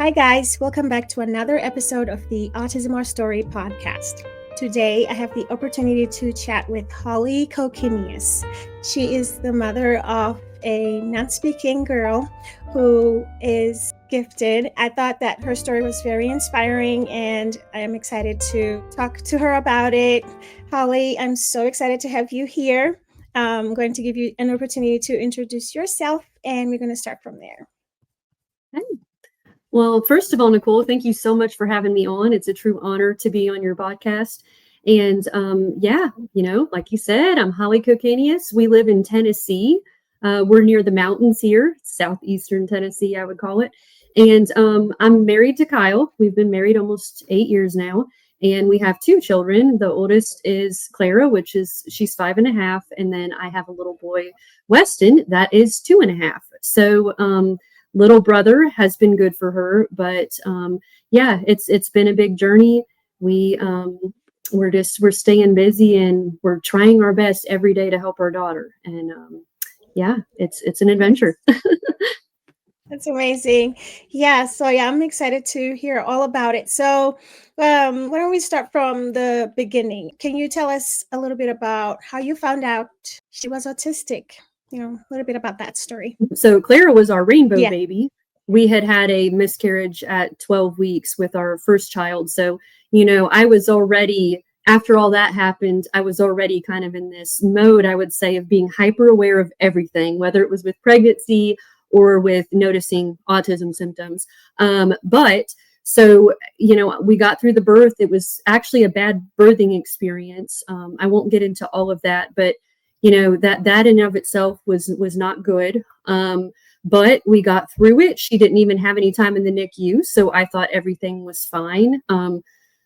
Hi, guys. Welcome back to another episode of the Autism Our Story podcast. Today, I have the opportunity to chat with Holly Cokkinias. She is the mother of a non-speaking girl who is gifted. I thought that her story was very inspiring, and I am excited to talk to her about it. Holly, I'm so excited to have you here. I'm going to give you an opportunity to introduce yourself, and we're going to start from there. Hey. Well, first of all, Nicole, thank you so much for having me on. It's a true honor to be on your podcast. And like you said, I'm Holly Cokkinias. We live in Tennessee. We're near the mountains here, southeastern Tennessee, I would call it. And I'm married to Kyle. We've been married almost 8 years now. And we have 2 children. The oldest is Clara, she's 5.5. And then I have a little boy, Weston, that is 2.5. So, little brother has been good for her, but it's been a big journey. We're staying busy, and we're trying our best every day to help our daughter. And it's an adventure. That's amazing. I'm excited to hear all about it. So why don't we start from the beginning? Can you tell us a little bit about how you found out she was autistic? A little bit about that story. So Clara was our rainbow baby. We had a miscarriage at 12 weeks with our first child. So, I was already, after all that happened, I was already kind of in this mode, I would say, of being hyper aware of everything, whether it was with pregnancy or with noticing autism symptoms. So, we got through the birth. It was actually a bad birthing experience. I won't get into all of that, but that in and of itself was not good. But we got through it. She didn't even have any time in the NICU. So I thought everything was fine.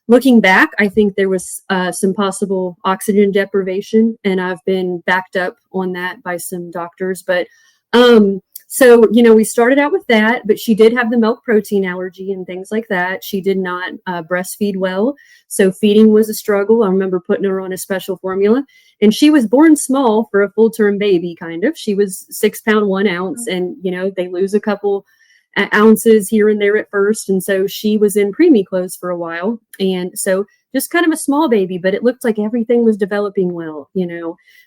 Looking back, I think there was some possible oxygen deprivation, and I've been backed up on that by some doctors. But we started out with that, but she did have the milk protein allergy and things like that. She did not breastfeed well. So feeding was a struggle. I remember putting her on a special formula, and she was born small for a full-term baby, kind of. She was 6 pound, 1 ounce, and, they lose a couple ounces here and there at first. And so she was in preemie clothes for a while. And so just kind of a small baby, but it looked like everything was developing well.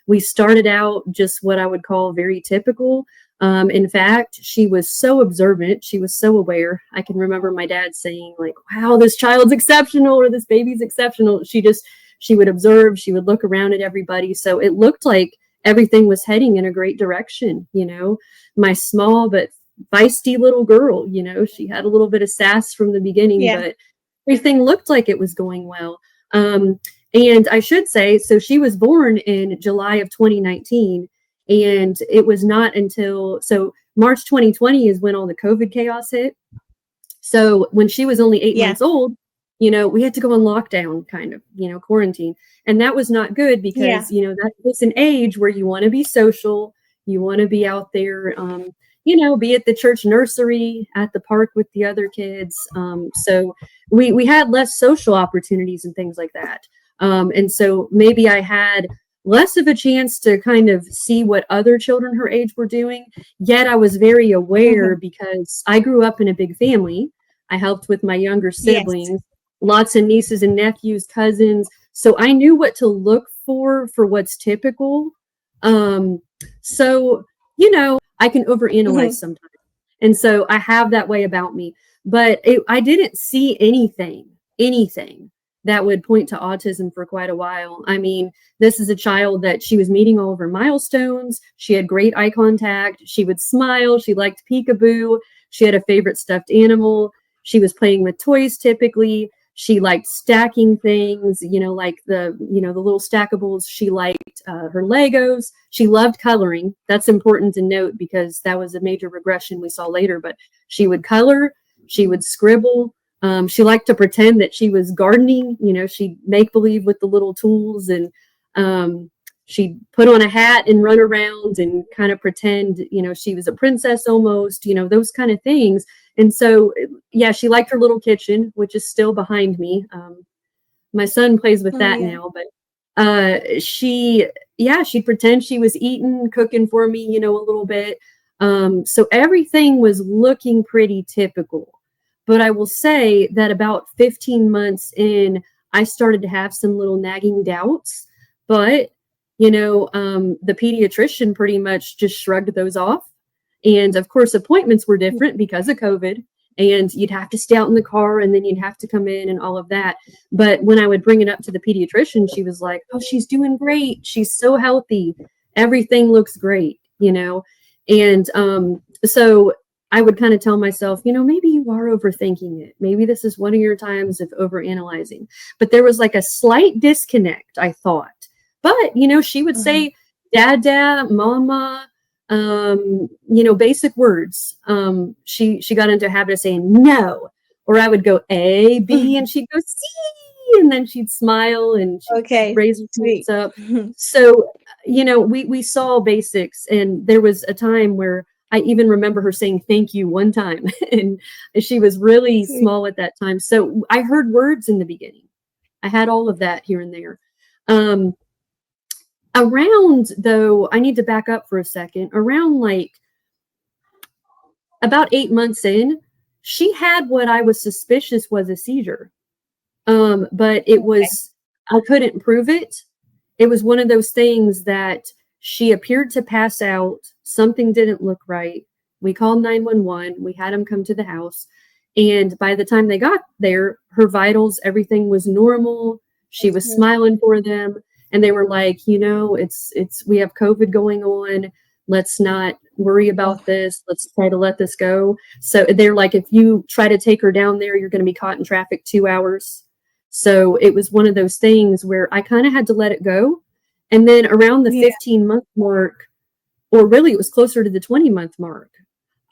We started out just what I would call very typical. In fact, she was so observant. She was so aware. I can remember my dad saying, like, wow, this child's exceptional, or this baby's exceptional. She would observe. She would look around at everybody. So it looked like everything was heading in a great direction. My small but feisty little girl, she had a little bit of sass from the beginning, but everything looked like it was going well. And I should say, so she was born in July of 2019. And it was not until, March 2020 is when all the COVID chaos hit. So when she was only 8 months old, we had to go on lockdown, kind of, quarantine. And that was not good because, that's an age where you want to be social. You want to be out there, be at the church nursery, at the park with the other kids. So we had less social opportunities and things like that. And so maybe I had less of a chance to kind of see what other children her age were doing. Yet I was very aware because I grew up in a big family. I helped with my younger siblings, lots of nieces and nephews, cousins. So I knew what to look for what's typical. I can overanalyze sometimes. And so I have that way about me. But I didn't see anything that would point to autism for quite a while. I mean, this is a child that she was meeting all of her milestones. She had great eye contact. She would smile. She liked peekaboo. She had a favorite stuffed animal. She was playing with toys typically. She liked stacking things, like the little stackables. She liked her Legos. She loved coloring. That's important to note because that was a major regression we saw later. But she would color. She would scribble. She liked to pretend that she was gardening. She'd make believe with the little tools, and she'd put on a hat and run around and kind of pretend, she was a princess almost, those kind of things. And so, she liked her little kitchen, which is still behind me. My son plays with that now, but she'd pretend she was eating, cooking for me, a little bit. So everything was looking pretty typical. But I will say that about 15 months in, I started to have some little nagging doubts. But, the pediatrician pretty much just shrugged those off. And of course, appointments were different because of COVID. And you'd have to stay out in the car and then you'd have to come in and all of that. But when I would bring it up to the pediatrician, she was like, oh, she's doing great. She's so healthy. Everything looks great, And so I would kind of tell myself, maybe you are overthinking it. Maybe this is one of your times of overanalyzing. But there was like a slight disconnect, I thought. But, she would say, dada, mama, basic words. She got into a habit of saying no, or I would go A, B, and she'd go C, and then she'd smile and she'd raise her hands up. So, we saw basics, and there was a time where I even remember her saying thank you one time, and she was really small at that time. So I heard words in the beginning. I had all of that here and there. Around, though, I need to back up for a second. Around like about 8 months in, she had what I was suspicious was a seizure. But it was, I couldn't prove it. It was one of those things that she appeared to pass out. Something didn't look right. We called 911. We had them come to the house. And by the time they got there, her vitals, everything was normal. She was smiling for them. And they were like, it's we have COVID going on. Let's not worry about this. Let's try to let this go. So they're like, if you try to take her down there, you're going to be caught in traffic 2 hours. So it was one of those things where I kind of had to let it go. And then around the 15-month mark, or really it was closer to the 20-month mark,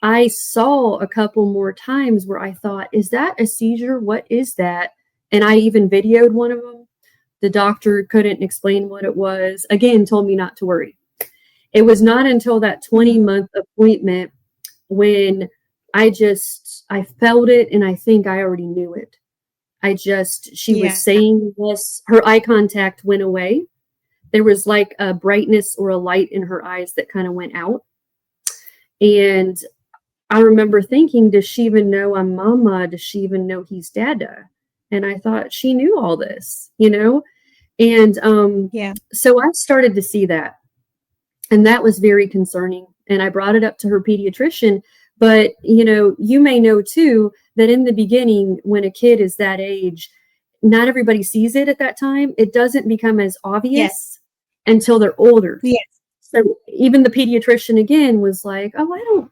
I saw a couple more times where I thought, is that a seizure? What is that? And I even videoed one of them. The doctor couldn't explain what it was. Again, told me not to worry. It was not until that 20-month appointment when I felt it, and I think I already knew it. She was saying this, her eye contact went away. There was like a brightness or a light in her eyes that kind of went out. And I remember thinking, does she even know I'm mama? Does she even know he's dada? And I thought she knew all this, And so I started to see that. And that was very concerning. And I brought it up to her pediatrician. But, you may know too, that in the beginning, when a kid is that age, not everybody sees it at that time. It doesn't become as obvious until they're older. Yes. So even the pediatrician again was like, oh,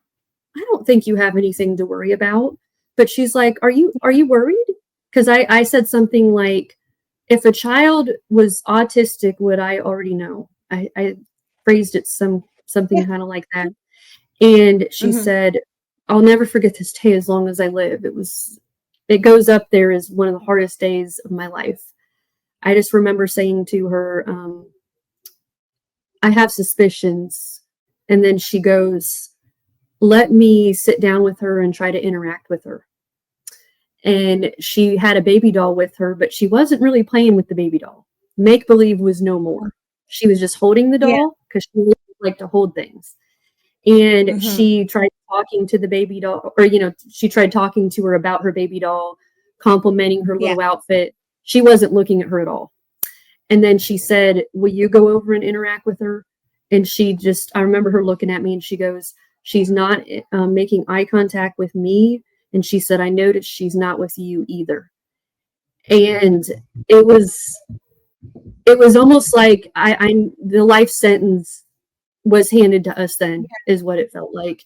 I don't think you have anything to worry about. But she's like, are you worried? Because I said something like, if a child was autistic, would I already know? I phrased it something kind of like that. And she said, I'll never forget this day as long as I live. It goes up there as one of the hardest days of my life. I just remember saying to her, I have suspicions. And then she goes, let me sit down with her and try to interact with her. And she had a baby doll with her, but she wasn't really playing with the baby doll. Make-believe was no more. She was just holding the doll because she really liked to hold things. And she tried talking to the baby doll, or, she tried talking to her about her baby doll, complimenting her little outfit. She wasn't looking at her at all. And then she said, will you go over and interact with her? And I remember her looking at me and she goes, she's not making eye contact with me. And she said, I noticed she's not with you either. And it was almost like the life sentence was handed to us then, is what it felt like.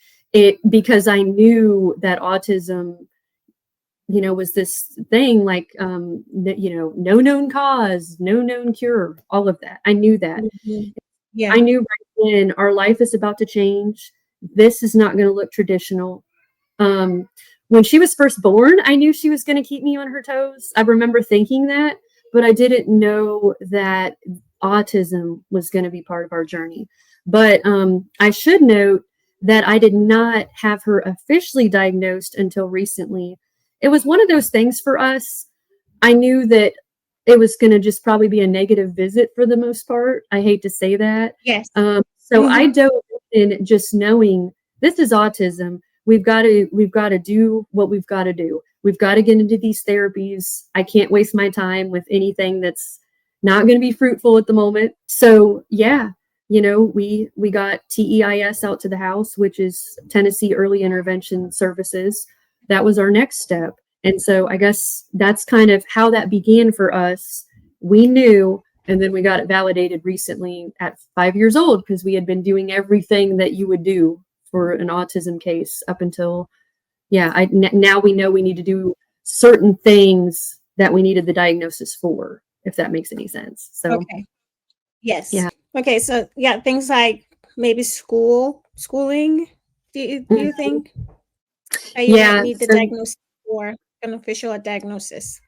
Because I knew that autism, was this thing like, no known cause, no known cure, all of that. I knew that. Yeah. I knew right then our life is about to change. This is not going to look traditional. When she was first born, I knew she was going to keep me on her toes. I remember thinking that, but I didn't know that autism was going to be part of our journey. But I should note that I did not have her officially diagnosed until recently. It was one of those things for us. I knew that it was going to just probably be a negative visit for the most part. I hate to say that. Yes. So I dove in just knowing this is autism. We've got to do what we've got to do. we've got to get into these therapies. I can't waste my time with anything that's not going to be fruitful at the moment. So yeah, we got TEIS out to the house, which is Tennessee Early Intervention Services. That was our next step. And so I guess that's kind of how that began for us. We knew, and then we got it validated recently at 5 years old, because we had been doing everything that you would do for an autism case up until, now we know we need to do certain things that we needed the diagnosis for, if that makes any sense. So, okay. Yes. Yeah. Okay. So yeah, things like maybe schooling. Do you think that you might need the diagnosis for an official diagnosis?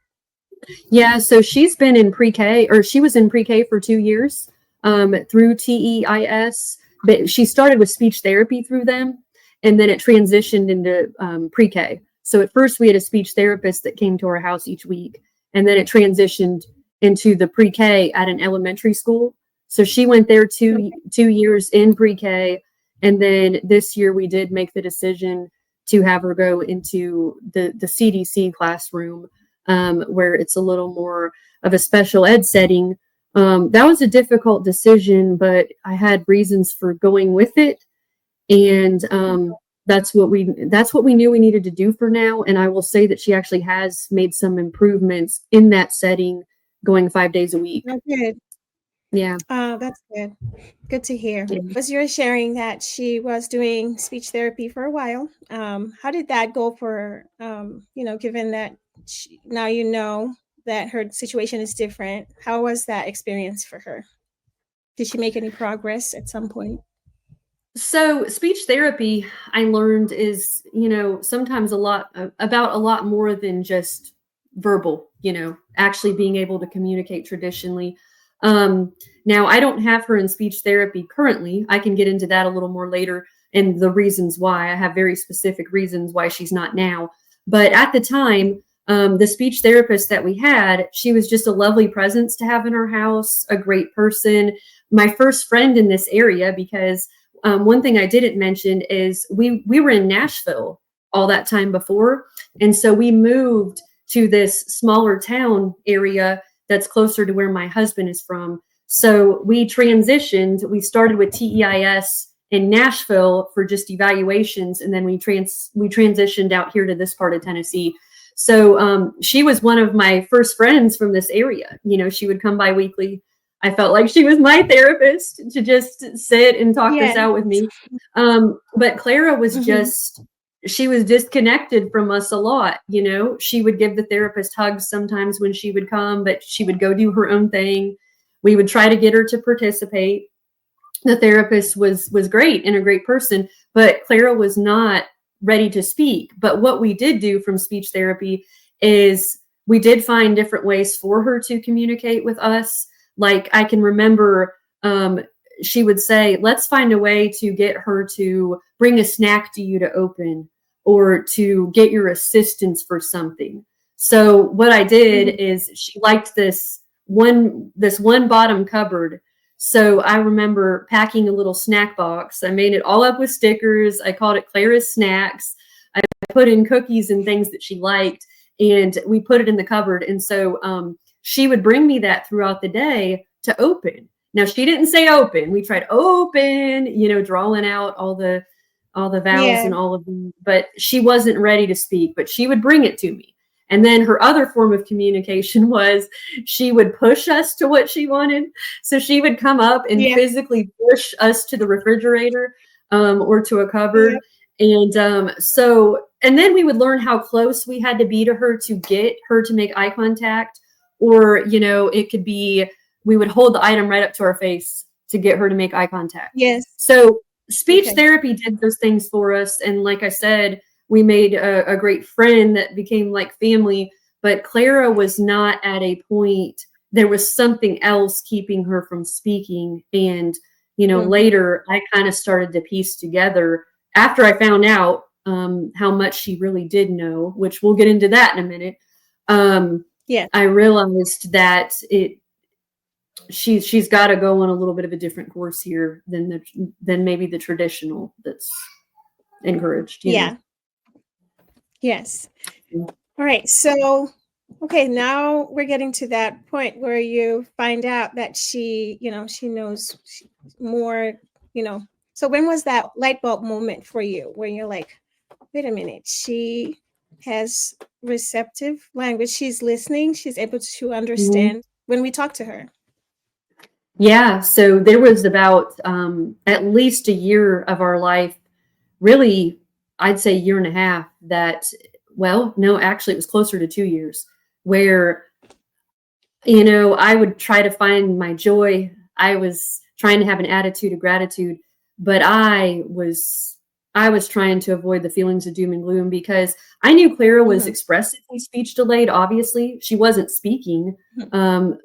Yeah. So she's been in pre-K, or she was in pre-K for 2 years through TEIS, but she started with speech therapy through them, and then it transitioned into pre-K. So at first we had a speech therapist that came to our house each week, and then it transitioned into the pre-K at an elementary school. So she went there 2 years in pre-K, and then this year we did make the decision to have her go into the CDC classroom, where it's a little more of a special ed setting. That was a difficult decision, but I had reasons for going with it, and that's what we knew we needed to do for now. And I will say that she actually has made some improvements in that setting, going 5 days a week. That's good. Yeah. That's good. Good to hear. Yeah. Because you're sharing that she was doing speech therapy for a while. How did that go for given that now you know that her situation is different? How was that experience for her? Did she make any progress at some point? So speech therapy, I learned, is, sometimes about a lot more than just verbal, actually being able to communicate traditionally. Now I don't have her in speech therapy currently. I can get into that a little more later, and the reasons why. I have very specific reasons why she's not now. But at the time, the speech therapist that we had, she was just a lovely presence to have in our house, a great person, my first friend in this area, because one thing I didn't mention is we were in Nashville all that time before. And so we moved to this smaller town area that's closer to where my husband is from. So we transitioned. We started with TEIS in Nashville for just evaluations, and then we transitioned out here to this part of Tennessee. So she was one of my first friends from this area. She would come by weekly. I felt like she was my therapist to just sit and talk this out with me. But Clara was she was disconnected from us a lot. She would give the therapist hugs sometimes when she would come, but she would go do her own thing. We would try to get her to participate. The therapist was great and a great person, but Clara was not ready to speak. But what we did do from speech therapy is we did find different ways for her to communicate with us. Like, I can remember she would say, let's find a way to get her to bring a snack to you to open, or to get your assistance for something. So what I did is, she liked this one bottom cupboard. So I remember packing a little snack box. I made it all up with stickers. I called it Clara's Snacks. I put in cookies and things that she liked, and we put it in the cupboard. And so she would bring me that throughout the day to open. Now, she didn't say open. We tried open, drawing out all the vowels and all of them, but she wasn't ready to speak, but she would bring it to me. And then her other form of communication was she would push us to what she wanted. So she would come up and physically push us to the refrigerator or to a cupboard. And and then we would learn how close we had to be to her to get her to make eye contact. Or, it could be, we would hold the item right up to our face to get her to make eye contact. Yes. So speech therapy did those things for us. And like I said, we made a great friend that became like family. But Clara was not at a point, there was something else keeping her from speaking. And, later I kind of started to piece together, after I found out how much she really did know, which we'll get into that in a minute. I realized that she's got to go on a little bit of a different course here than maybe the traditional that's encouraged. Yeah. Yes. All right. So, okay, now we're getting to that point where you find out that she knows more, you know. So when was that light bulb moment for you where you're like, wait a minute, she has receptive language. She's listening. She's able to Mhm. understand when we talk to her. Yeah, so there was about at least a year of our life, really, I'd say a year and a half, that, well, no, actually, it was closer to 2 years, where, I would try to find my joy. I was trying to have an attitude of gratitude, but I was trying to avoid the feelings of doom and gloom because I knew Clara was Hmm. expressively speech delayed. Obviously, she wasn't speaking. Hmm. Um,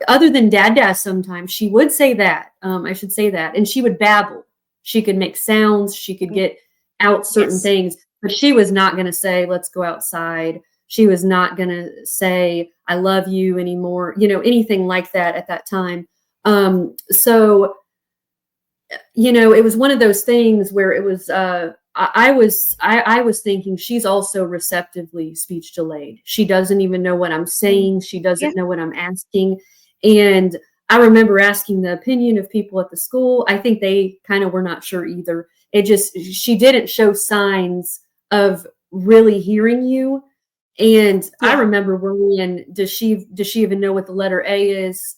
other than dad sometimes she would say that, I should say that, and she would babble. She could make sounds, she could get out certain Yes. things, but she was not going to say let's go outside. She was not going to say I love you anymore, anything like that at that time. So it was one of those things where it was I was thinking she's also receptively speech delayed. She doesn't even know what I'm Mm. saying. She Yeah. doesn't know what I'm asking. And I remember asking the opinion of people at the school. I think they kind of were not sure either. She didn't show signs of really hearing you. And I Yeah. remember worrying, does she even know what the letter A is?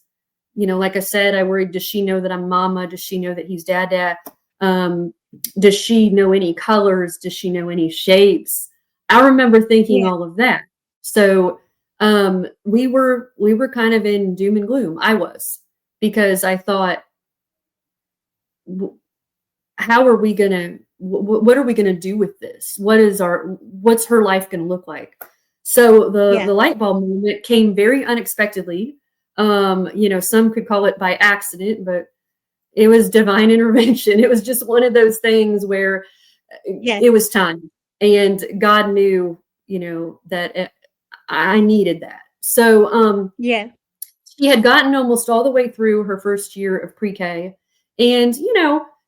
Like I said, I worried, does she know that I'm mama? Does she know that he's dad? Um, does she know any colors? Does she know any shapes? I remember thinking Yeah. all of that. So we were kind of in doom and gloom. I was, because I thought, how are we gonna what are we gonna do with this? What's her life gonna look like? So the Yeah. light bulb moment came very unexpectedly. Some could call it by accident, but it was divine intervention. It was just one of those things where Yeah. it was time, and God knew, that I needed that. So Yeah. she had gotten almost all the way through her first year of pre-K, and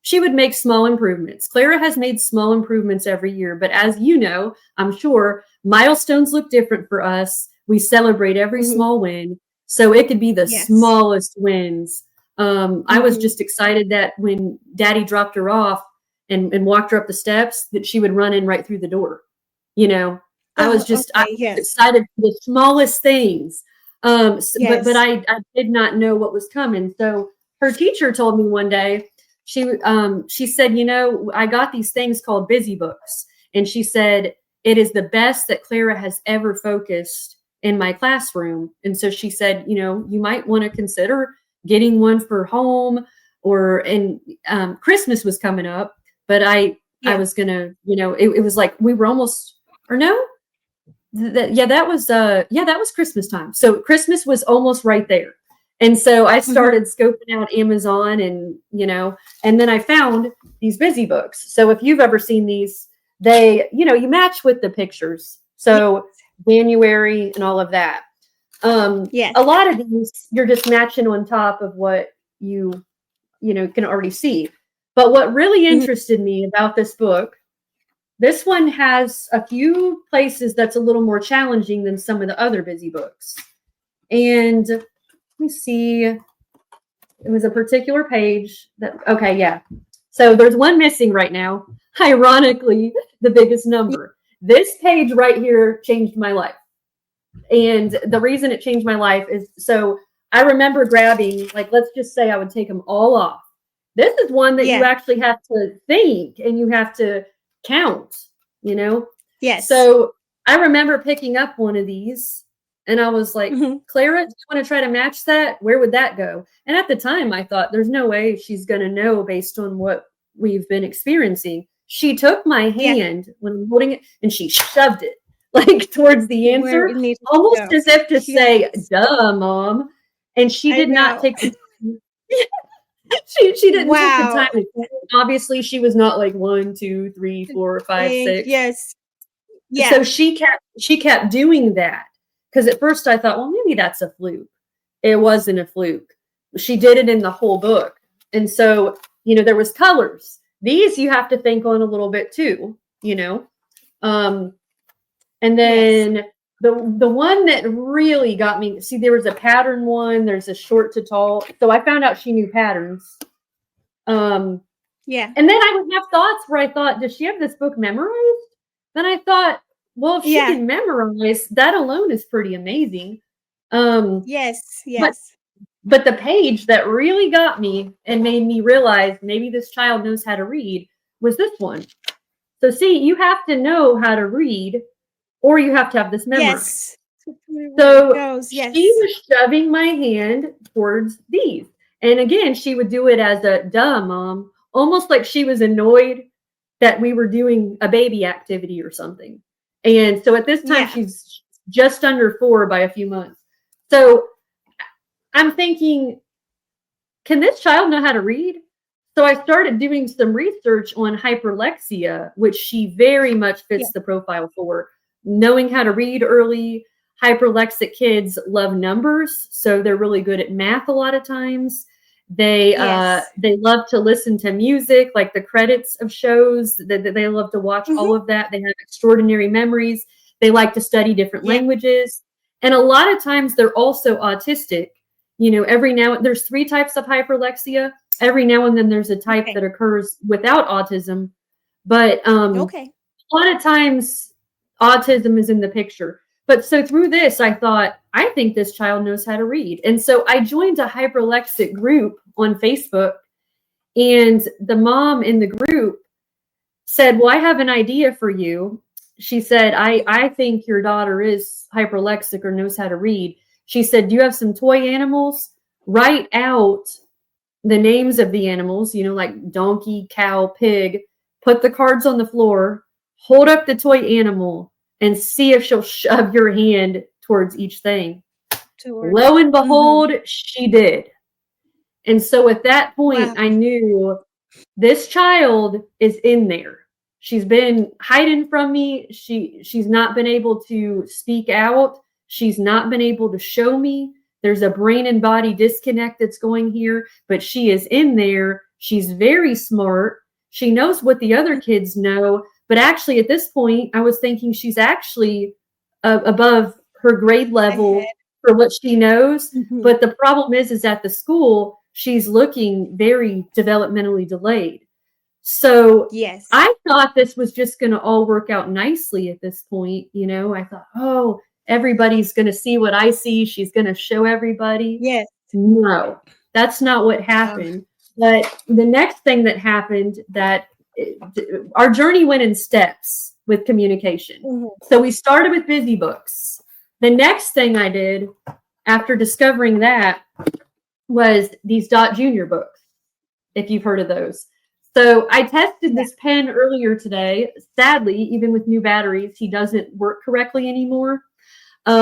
she would make small improvements. Clara has made small improvements every year, but as you know, I'm sure milestones look different for us. We celebrate every Hmm. small win, so it could be the Yes. smallest wins. I was Hmm. just excited that when Daddy dropped her off and walked her up the steps, that she would run in right through the door. You know, I was Oh, just I okay. was Yes. excited for the smallest things. But Yes. I did not know what was coming. So her teacher told me one day, she said, I got these things called busy books, and she said it is the best that Clara has ever focused in my classroom. And so she said, you might want to consider getting one for home, and Christmas was coming up, but I Yeah. was gonna, it was like we were almost, or no, that was Christmas time. So Christmas was almost right there. And so I Hmm. started scoping out Amazon, and then I found these busy books. So if you've ever seen these, you match with the pictures. Yeah. So January and all of that. Yes. A lot of these you're just matching on top of what can already see. But what really Hmm. interested me about this one has a few places that's a little more challenging than some of the other busy books. And let me see, it was a particular page okay, yeah. So there's one missing right now. Ironically, the biggest number. This page right here changed my life. And the reason it changed my life is, so I remember grabbing, like, let's just say I would take them all off. This is one that you Yeah. actually have to think and you have to count, you know? Yes. So I remember picking up one of these and I was like, Hmm. Clara, do you want to try to match that? Where would that go? And at the time, I thought, there's no way she's going to know based on what we've been experiencing. She took my Yeah. hand when I'm holding it and she shoved it like towards the Where answer, it needs to almost go. as if to say, Yes. duh, mom. And she I did not know. take the she didn't take the time Wow. to count. Obviously, she was not like 1, 2, 3, 4, 5, Think. 6. Yes. So Yeah. she kept doing that, because at first I thought, well, maybe that's a fluke. It wasn't a fluke. She did it in the whole book. And so, there was colors. These you have to think on a little bit too, um, and Yes. then the one that really got me, see, there was a pattern one, there's a short to tall. So I found out she knew patterns. Yeah. And then I would have thoughts where I thought, does she have this book memorized? Then I thought, well, if she can memorize, that alone is pretty amazing. Yes. But the page that really got me and made me realize maybe this child knows how to read was this one. So see, you have to know how to read, or you have to have this memorized. So she was shoving my hand towards these. And again, she would do it as a duh, mom, almost like she was annoyed that we were doing a baby activity or something. And so at this time, she's just under 4 by a few months. So I'm thinking, can this child know how to read? So I started doing some research on hyperlexia, which she very much fits the profile for. Knowing how to read early. Hyperlexic kids love numbers, so they're really good at math a lot of times. They love to listen to music, like the credits of shows. They love to watch all of that. They have extraordinary memories. They like to study different languages. And a lot of times they're also autistic. You know, there's 3 types of hyperlexia. Every now and then there's a type that occurs without autism. But a lot of times autism is in the picture. But so through this, I thought, I think this child knows how to read. And so I joined a hyperlexic group on Facebook. And the mom in the group said, well, I have an idea for you. She said, I think your daughter is hyperlexic or knows how to read. She said, do you have some toy animals? Write out the names of the animals, you know, like donkey, cow, pig. Put the cards on the floor. Hold up the toy animal and see if she'll shove your hand towards each thing. Lo and behold, she did. And so at that point, I knew this child is in there. She's been hiding from me. She's not been able to speak out. She's not been able to show me. There's a brain and body disconnect that's going here, but she is in there. She's very smart. She knows what the other kids know. But actually, at this point, I was thinking she's actually above her grade level for what she knows. But the problem is at the school, she's looking very developmentally delayed. So I thought this was just going to all work out nicely at this point. You know, I thought, oh, everybody's going to see what I see. She's going to show everybody. No, that's not what happened. But the next thing that happened that our journey went in steps with communication. So we started with busy books. The next thing I did after discovering that was these Dot Junior books, if you've heard of those. So I tested this pen earlier today. Sadly, even with new batteries, he doesn't work correctly anymore. We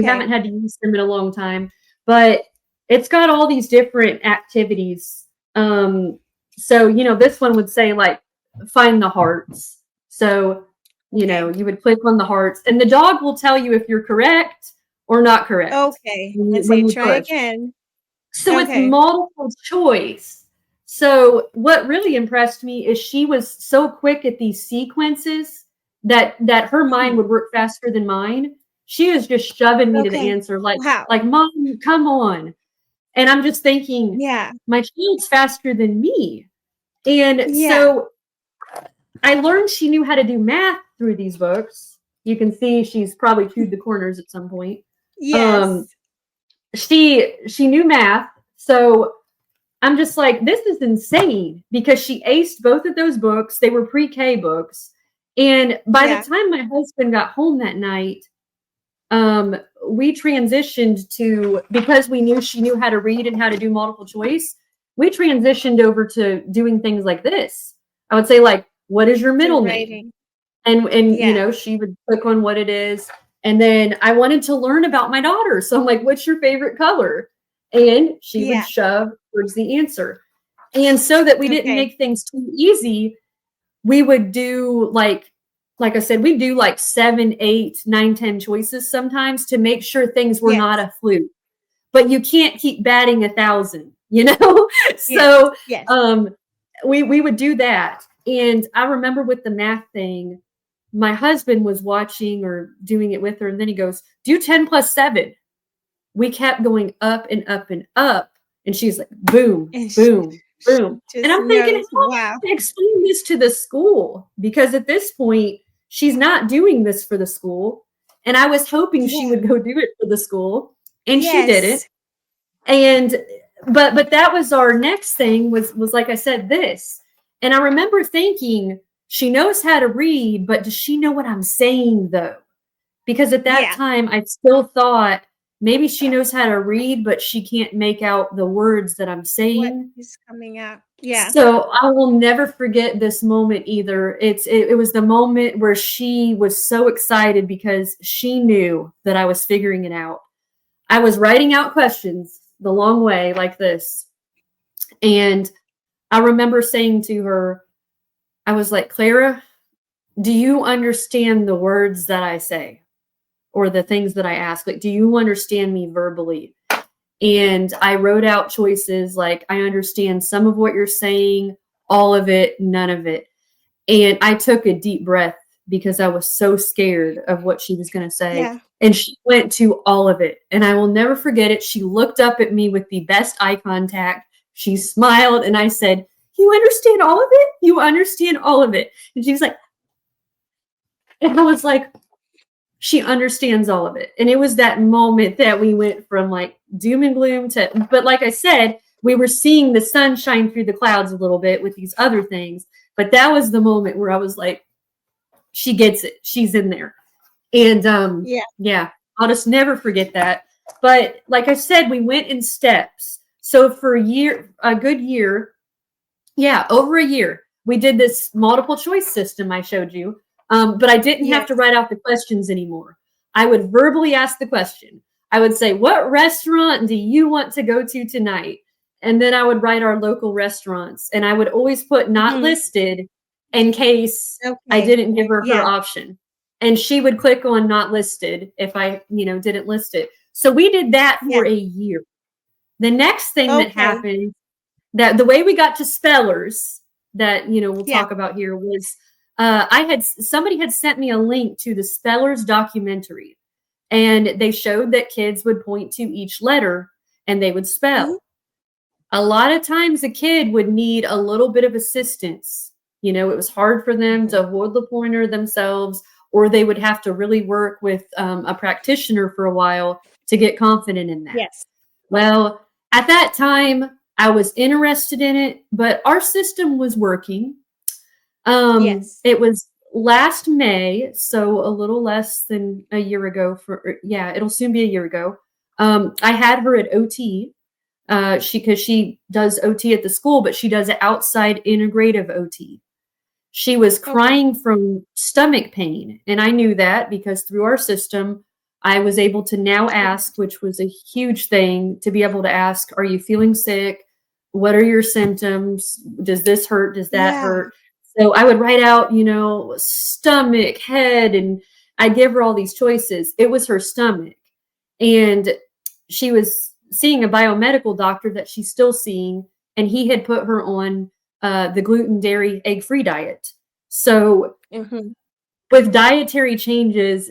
haven't had to use them in a long time, but it's got all these different activities. So, you know, this one would say like, find the hearts. So, you know, you would click on the hearts and the dog will tell you if you're correct or not correct. Let's say try again. So it's multiple choice. So what really impressed me is she was so quick at these sequences that her mind would work faster than mine. She was just shoving me to the answer like mom, come on. And I'm just thinking, my child's faster than me. And so I learned she knew how to do math through these books. You can see she's probably chewed the corners at some point. She knew math. So I'm just like, this is insane because she aced both of those books. They were pre-K books. And by the time my husband got home that night, we transitioned to, because we knew she knew how to read and how to do multiple choice, we transitioned over to doing things like this. I would say like, what is your middle name? And you know, she would click on what it is. And then I wanted to learn about my daughter. So I'm like, what's your favorite color? And she would shove towards the answer. And so that we didn't make things too easy, we would do like I said, we do like 7, 8, 9, 10 choices sometimes to make sure things were not a fluke. But you can't keep batting 1,000, you know? So we would do that. And I remember with the math thing, my husband was watching or doing it with her, and then he goes, do 10 plus 7. We kept going up and up and up, and she's like, boom, And boom, boom. just And I'm thinking, knows. how am Wow. I going to explain this to the school? Because at this point, she's not doing this for the school. And I was hoping she would go do it for the school, and she didn't. And but that was our next thing was like I said, this. And I remember thinking, she knows how to read, but does she know what I'm saying though? Because at that time I still thought maybe she knows how to read, but she can't make out the words that I'm saying. What is coming out? Yeah. So I will never forget this moment either. It was the moment where she was so excited because she knew that I was figuring it out. I was writing out questions the long way like this. And I remember saying to her, I was like, Clara, do you understand the words that I say or the things that I ask? Like, do you understand me verbally? And I wrote out choices like, I understand some of what you're saying, all of it, none of it. And I took a deep breath because I was so scared of what she was going to say. Yeah. And she went to all of it. And I will never forget it. She looked up at me with the best eye contact. She smiled, and I said, you understand all of it? You understand all of it. And she was like, and I was like, she understands all of it. And it was that moment that we went from like doom and gloom to, but like I said, we were seeing the sun shine through the clouds a little bit with these other things. But that was the moment where I was like, she gets it. She's in there. And yeah, I'll just never forget that. But like I said, we went in steps. So for a good year, over a year, we did this multiple choice system I showed you. But I didn't have to write out the questions anymore. I would verbally ask the question. I would say, what restaurant do you want to go to tonight? And then I would write our local restaurants. And I would always put not listed in case I didn't give her her option. And she would click on not listed if I, didn't list it. So we did that for a year. The next thing that happened, that the way we got to spellers that, we'll talk about here was somebody had sent me a link to the spellers documentary, and they showed that kids would point to each letter and they would spell. A lot of times a kid would need a little bit of assistance. It was hard for them to hold the pointer themselves, or they would have to really work with a practitioner for a while to get confident in that. Yes. Well, at that time, I was interested in it, but our system was working. It was last May, so a little less than a year ago. It'll soon be a year ago. I had her at OT. Because she does OT at the school, but she does it outside integrative OT. She was crying from stomach pain, and I knew that because through our system, I was able to now ask, which was a huge thing, to be able to ask, are you feeling sick? What are your symptoms? Does this hurt? Does that hurt? So I would write out, stomach, head, and I'd give her all these choices. It was her stomach. And she was seeing a biomedical doctor that she's still seeing, and he had put her on the gluten, dairy, egg-free diet. So with dietary changes,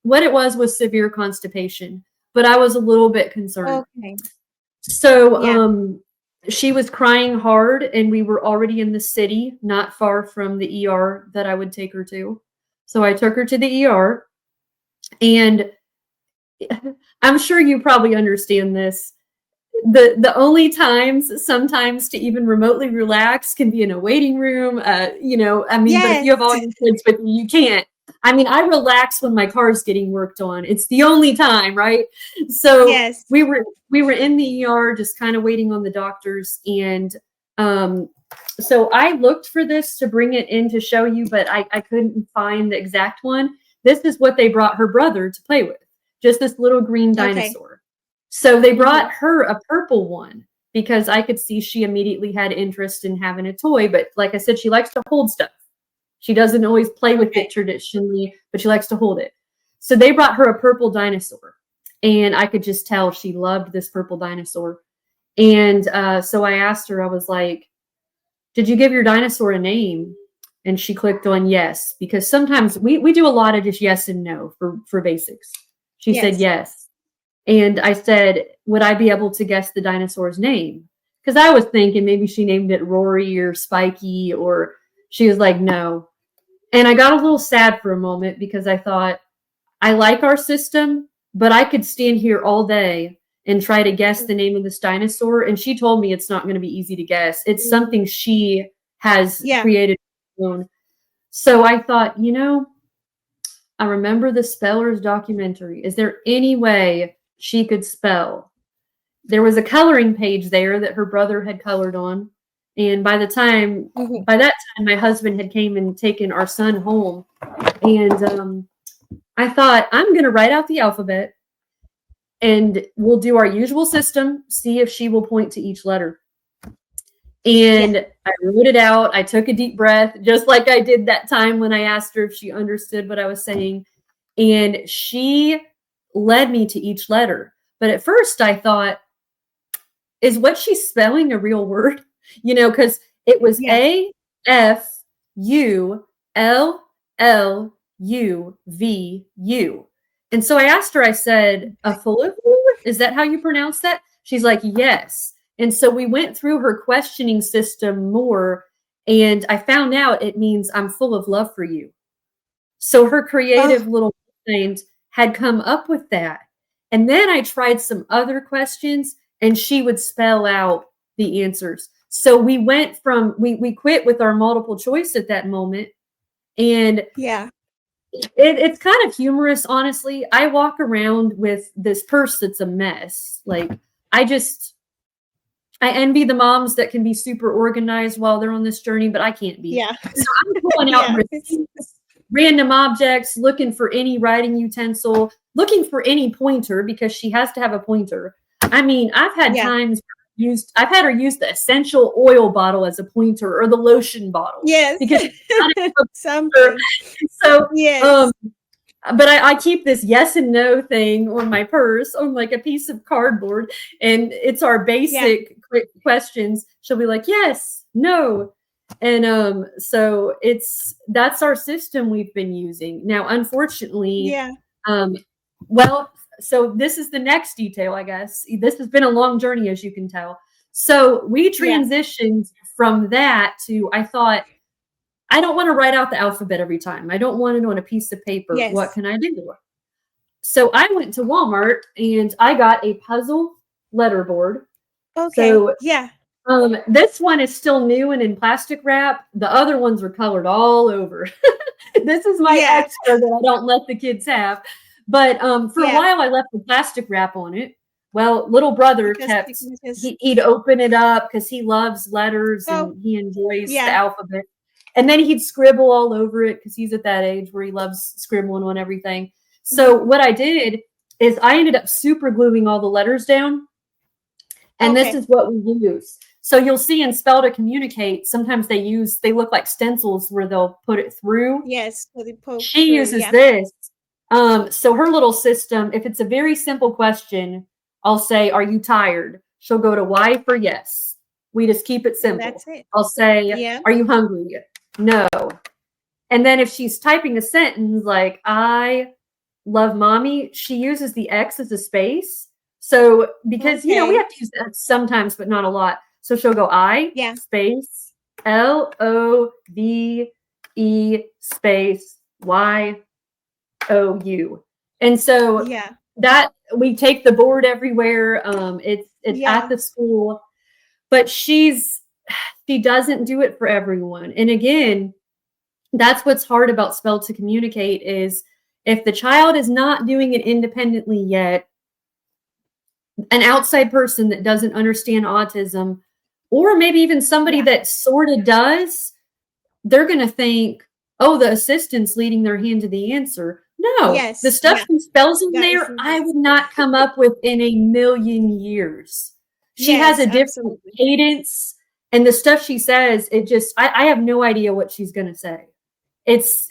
what it was severe constipation, but I was a little bit concerned. So she was crying hard, and we were already in the city, not far from the ER that I would take her to. So I took her to the ER, and I'm sure you probably understand this. The only times sometimes to even remotely relax can be in a waiting room. But if you have all your kids with you, you can't. I mean, I relax when my car's getting worked on. It's the only time, right? So we were in the ER just kind of waiting on the doctors. And so I looked for this to bring it in to show you, but I couldn't find the exact one. This is what they brought her brother to play with. Just this little green dinosaur. So they brought her a purple one because I could see she immediately had interest in having a toy. But like I said, she likes to hold stuff. She doesn't always play with it traditionally, but she likes to hold it. So they brought her a purple dinosaur. And I could just tell she loved this purple dinosaur. And so I asked her, I was like, did you give your dinosaur a name? And she clicked on yes, because sometimes we do a lot of just yes and no for basics. She said yes. And I said, would I be able to guess the dinosaur's name? Because I was thinking maybe she named it Rory or Spiky, or she was like, no. And I got a little sad for a moment because I thought, I like our system, but I could stand here all day and try to guess the name of this dinosaur. And she told me it's not going to be easy to guess. It's something she has created. So I thought, I remember the Spellers documentary. Is there any way she could spell? There was a coloring page there that her brother had colored on. And by that time, my husband had came and taken our son home. And I thought, I'm going to write out the alphabet and we'll do our usual system, see if she will point to each letter. And I wrote it out. I took a deep breath, just like I did that time when I asked her if she understood what I was saying. And she led me to each letter. But at first I thought, is what she's spelling a real word? Because it was A, F, U, L, L, U, V, U. And so I asked her, I said, a full, is that how you pronounce that? She's like, yes. And so we went through her questioning system more, and I found out it means I'm full of love for you. So her creative little mind had come up with that. And then I tried some other questions, and she would spell out the answers. So we went from, we quit with our multiple choice at that moment. And it's kind of humorous, honestly. I walk around with this purse that's a mess. Like, I envy the moms that can be super organized while they're on this journey, but I can't be. So I'm going out with random objects, looking for any writing utensil, looking for any pointer, because she has to have a pointer. I mean, I've had times I've had her use the essential oil bottle as a pointer, or the lotion bottle. Because something. So but I keep this yes and no thing on my purse, on like a piece of cardboard, and it's our basic questions. She'll be like, yes, no. And so that's our system we've been using. Now, unfortunately, so this is the next detail, I guess. This has been a long journey, as you can tell. So we transitioned from that to, I thought, I don't want to write out the alphabet every time. I don't want it on a piece of paper. What can I do? So I went to Walmart and I got a puzzle letterboard. So this one is still new and in plastic wrap. The other ones are colored all over. This is my extra that I don't let the kids have. But for a while, I left the plastic wrap on it. Well, little brother he'd open it up because he loves letters and he enjoys the alphabet. And then he'd scribble all over it because he's at that age where he loves scribbling on everything. So what I did is I ended up super gluing all the letters down. And this is what we use. So you'll see in Spell to Communicate, sometimes they look like stencils where they'll put it through. She uses this. So her little system, if it's a very simple question, I'll say, are you tired? She'll go to Y for yes. We just keep it simple. That's it. I'll say, are you hungry? No. And then if she's typing a sentence like, I love mommy, she uses the X as a space. So because, we have to use that sometimes, but not a lot. So she'll go I, space, LOVE, space, YOU. And so that we take the board everywhere. It's at the school, but she doesn't do it for everyone. And again, that's what's hard about Spell to Communicate is if the child is not doing it independently yet, an outside person that doesn't understand autism, or maybe even somebody that sort of does, they're going to think, oh, the assistant's leading their hand to the answer. No, the stuff she spells in there, I would not come up with in a million years. She has a different cadence, and the stuff she says, it just, I have no idea what she's going to say. It's,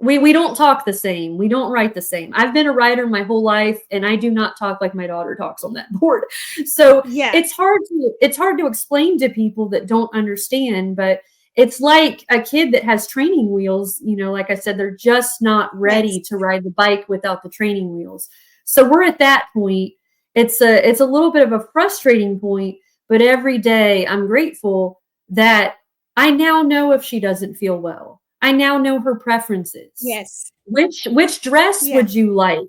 we don't talk the same. We don't write the same. I've been a writer my whole life, and I do not talk like my daughter talks on that board. So it's hard to explain to people that don't understand, but it's like a kid that has training wheels, like I said, they're just not ready to ride the bike without the training wheels. So we're at that point. It's a little bit of a frustrating point, but every day I'm grateful that I now know if she doesn't feel well. I now know her preferences. Yes. Which dress would you like?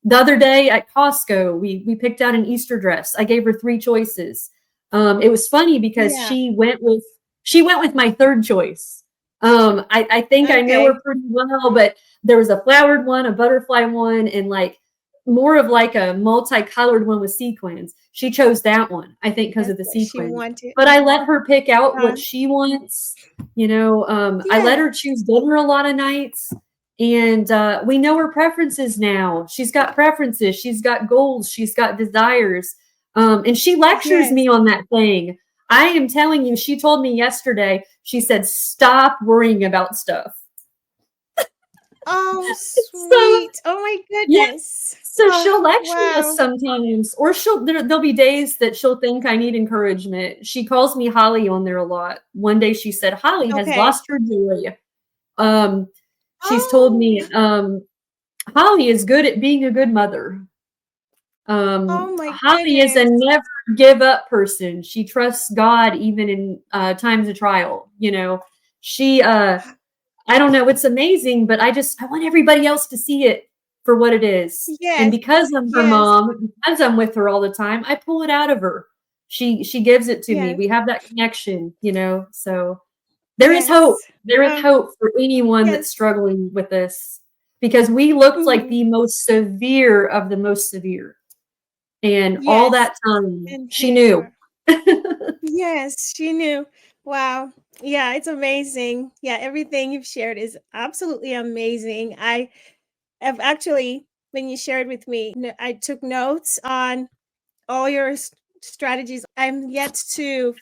The other day at Costco, we picked out an Easter dress. I gave her 3 choices. It was funny because she went with my third choice. I think I know her pretty well, but there was a flowered one, a butterfly one, and like more of like a multicolored one with sequins. She chose that one, I think, because of the sequins. But I let her pick out what she wants. I let her choose dinner a lot of nights. And we know her preferences now. She's got preferences. She's got goals. She's got desires. And she lectures me on that thing. I am telling you, she told me yesterday, she said, stop worrying about stuff. Oh, sweet. Oh, my goodness. So she'll lecture us sometimes, or there'll be days that she'll think I need encouragement. She calls me Holly on there a lot. One day she said, Holly has lost her joy. She's told me, Holly is good at being a good mother. Holly is a never give up person. She trusts God even in times of trial. She I don't know, it's amazing, but I want everybody else to see it for what it is. And because I'm her mom, because I'm with her all the time, I pull it out of her. She gives it to me. We have that connection, so there is hope. There is hope for anyone that's struggling with this, because we looked like the most severe of the most severe. And all that time, she knew. Yes, she knew. Wow. Yeah, it's amazing. Yeah, everything you've shared is absolutely amazing. I have actually, when you shared with me, I took notes on all your strategies. I'm yet to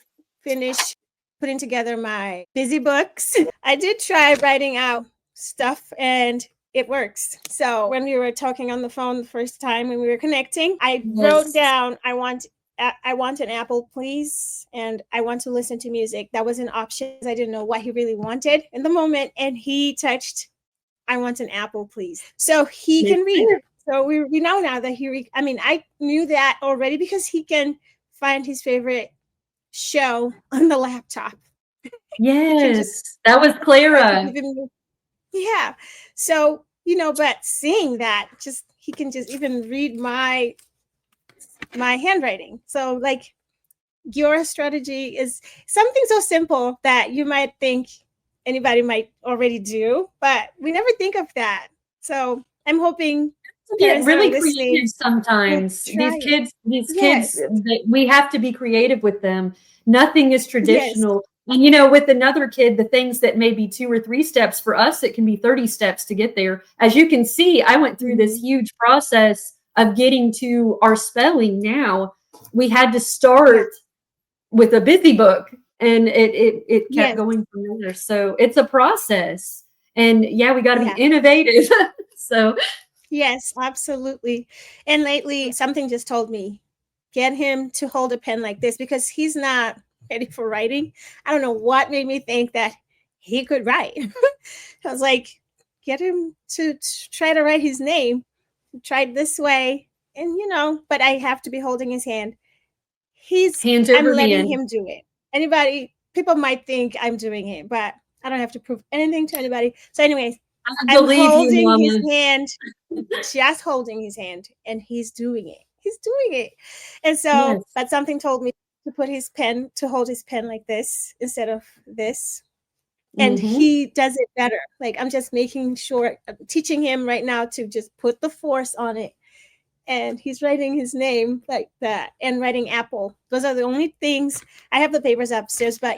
finish putting together my busy books. I did try writing out stuff and it works. So when we were talking on the phone the first time when we were connecting, I wrote down, I want an apple, please, and I want to listen to music. That was an option. I didn't know what he really wanted in the moment, and he touched, I want an apple, please. So he can read. So we know now that I knew that already because he can find his favorite show on the laptop. Yes, that was Clara. Yeah. So, but seeing that, he can just even read my handwriting. So like your strategy is something so simple that you might think anybody might already do, but we never think of that. So I'm hoping get really creative sometimes. These kids, we have to be creative with them. Nothing is traditional. And with another kid, the things that may be 2 or 3 steps for us, it can be 30 steps to get there. As you can see, I went through this huge process of getting to our spelling. Now we had to start with a busy book, and it kept going from there. So it's a process, and we got to be innovative. So yes, absolutely. And lately something just told me, get him to hold a pen like this because he's not ready for writing. I don't know what made me think that he could write. I was like, get him to try to write his name. Try it this way. And but I have to be holding his hand. I'm letting him do it. People might think I'm doing it, but I don't have to prove anything to anybody. So anyways, I'm holding his hand, just holding his hand, and he's doing it. And so, but something told me to hold his pen like this instead of this. And he does it better. Like I'm just making sure, I'm teaching him right now to just put the force on it. And he's writing his name like that and writing apple. Those are the only things. I have the papers upstairs, but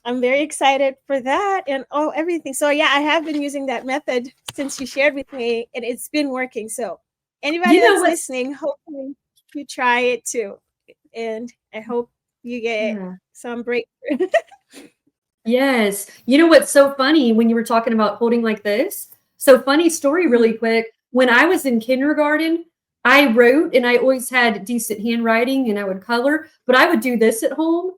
I'm very excited for that and everything. So I have been using that method since you shared with me, and it's been working. So anybody that's listening, hopefully you try it too. And I hope you get some breakthrough. Yes. You know what's so funny when you were talking about holding like this? So funny story really quick. When I was in kindergarten, I wrote, and I always had decent handwriting and I would color, but I would do this at home.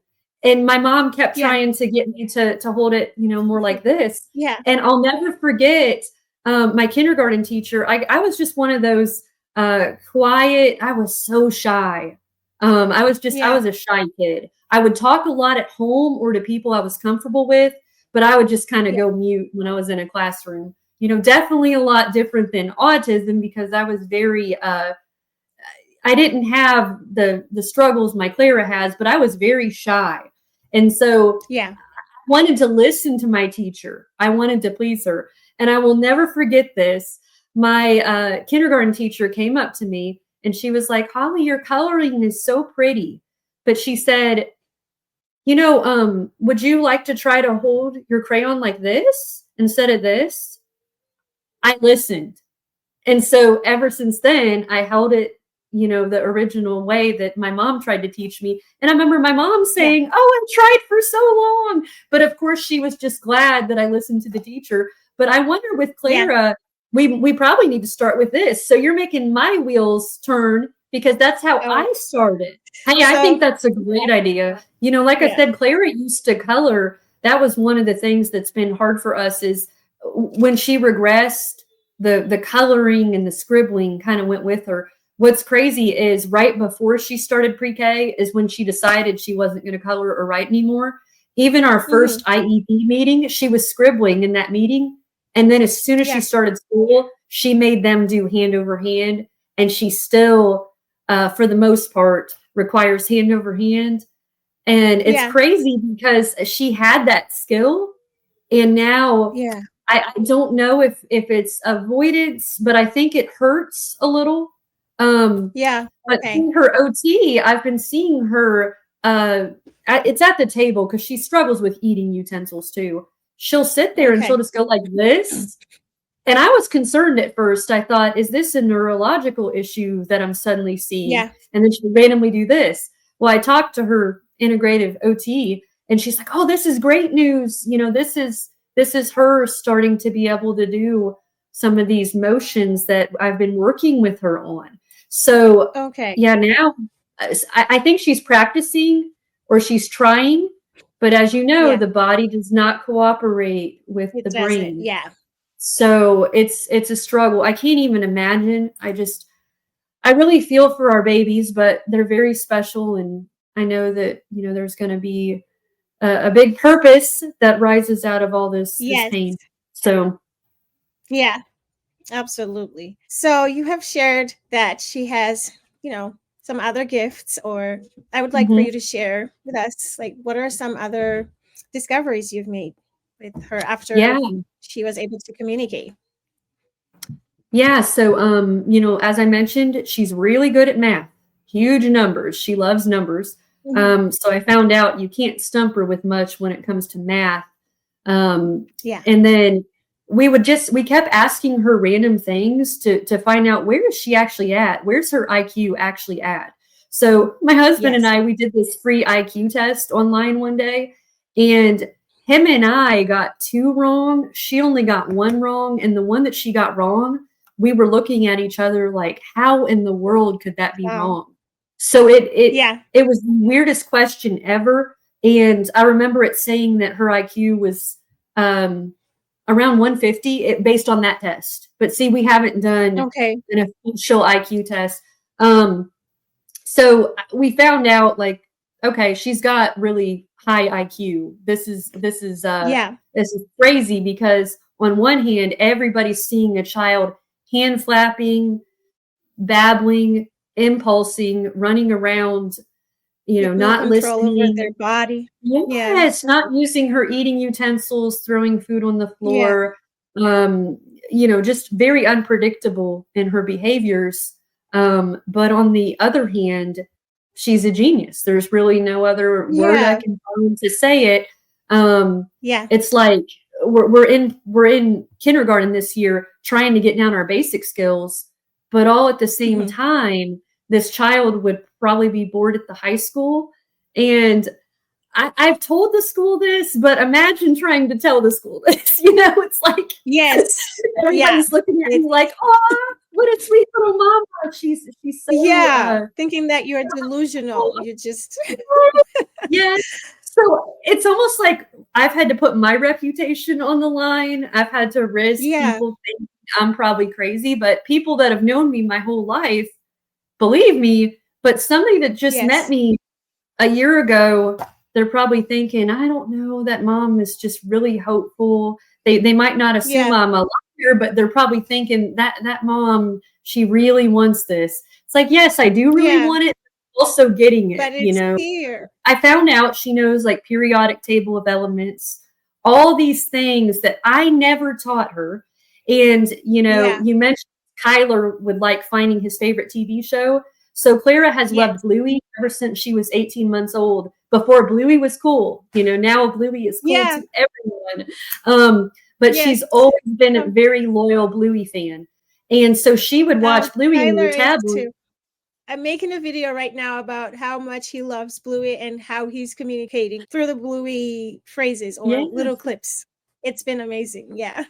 And my mom kept trying to get me to hold it, more like this. Yeah. And I'll never forget my kindergarten teacher. I was just one of those quiet. I was so shy. I was a shy kid. I would talk a lot at home or to people I was comfortable with, but I would just kind of go mute when I was in a classroom. Definitely a lot different than autism, because I was very, I didn't have the struggles my Clara has, but I was very shy. And so I wanted to listen to my teacher. I wanted to please her. And I will never forget this. My kindergarten teacher came up to me and she was like, "Holly, your coloring is so pretty." But she said, "Would you like to try to hold your crayon like this instead of this?" I listened. And so ever since then, I held it, the original way that my mom tried to teach me. And I remember my mom saying, "Oh, I've tried for so long." But of course, she was just glad that I listened to the teacher. But I wonder with Clara, we probably need to start with this. So you're making my wheels turn, because that's how I started. Hey, I think that's a great idea. Like I said, Clara used to color. That was one of the things that's been hard for us, is when she regressed, the coloring and the scribbling kind of went with her. What's crazy is right before she started pre-K is when she decided she wasn't going to color or write anymore. Even our first IEP meeting, she was scribbling in that meeting. And then as soon as she started school, she made them do hand over hand. And she still, for the most part, requires hand over hand. And it's crazy because she had that skill. And now I don't know if it's avoidance, but I think it hurts a little. But in her OT, I've been seeing her, it's at the table because she struggles with eating utensils too. She'll sit there and she'll just go like this. And I was concerned at first. I thought, is this a neurological issue that I'm suddenly seeing? And then she'll randomly do this. Well, I talked to her integrative OT and she's like, "Oh, this is great news. This is her starting to be able to do some of these motions that I've been working with her on." So, now I think she's practicing or she's trying, but as you know, the body does not cooperate with the brain. So it's a struggle. I can't even imagine. I really feel for our babies, but they're very special. And I know that, there's going to be a big purpose that rises out of all this pain. So. Yeah. Absolutely. So you have shared that she has, some other gifts, or I would like for you to share with us, like, what are some other discoveries you've made with her after she was able to communicate? Yeah. So, as I mentioned, she's really good at math, huge numbers. She loves numbers. So I found out you can't stump her with much when it comes to math. And then we kept asking her random things to find out, where is she actually at? Where's her IQ actually at? So my husband and I, we did this free IQ test online one day, and him and I got 2 wrong. She only got 1 wrong. And the one that she got wrong, we were looking at each other like, how in the world could that be wrong? So it was the weirdest question ever. And I remember it saying that her IQ was, around 150 based on that test. But see, we haven't done an official IQ test. So we found out, like, okay, she's got really high IQ. This is crazy, because on one hand, everybody's seeing a child hand flapping, babbling, impulsing, running around, not listening over their body. Yes, not using her eating utensils, throwing food on the floor, just very unpredictable in her behaviors. But on the other hand, she's a genius. There's really no other word I can find to say it. It's like we're in kindergarten this year trying to get down our basic skills, but all at the same time, this child would probably be bored at the high school. And I've told the school this, but imagine trying to tell the school this. It's like, everybody's looking at me like, "Oh, what a sweet little mama." She's so thinking that you're delusional. You just yes. So it's almost like I've had to put my reputation on the line. I've had to risk people thinking I'm probably crazy, but people that have known me my whole life believe me. But somebody that just met me a year ago, they're probably thinking, I don't know, that mom is just really hopeful. They might not assume I'm a liar, but they're probably thinking that mom, she really wants this. It's like, yes, I do really want it, also getting it, but it's here. I found out she knows like periodic table of elements, all these things that I never taught her. And, you mentioned Kyler would like finding his favorite TV show. So Clara has loved Bluey ever since she was 18 months old. Before Bluey was cool, now Bluey is cool to everyone. But she's always been a very loyal Bluey fan. And so she would watch Bluey on the tablet. I'm making a video right now about how much he loves Bluey and how he's communicating through the Bluey phrases or little clips. It's been amazing. Yeah.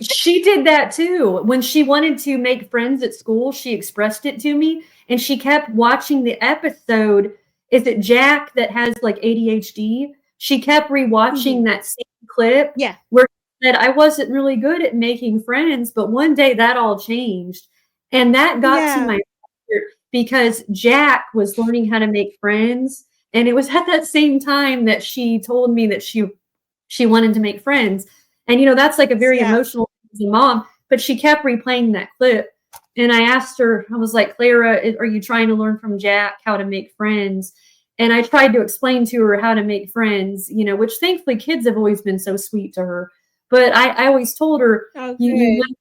She did that too. When she wanted to make friends at school, she expressed it to me, and she kept watching the episode. Is it Jack that has like ADHD? She kept rewatching that same clip where she said, I wasn't really good at making friends, but one day that all changed. And that got to my heart because Jack was learning how to make friends. And it was at that same time that she told me that she wanted to make friends. And, that's like a very emotional mom, but she kept replaying that clip. And I asked her, I was like, Clara, are you trying to learn from Jack how to make friends? And I tried to explain to her how to make friends, which thankfully kids have always been so sweet to her. But I always told her, you want to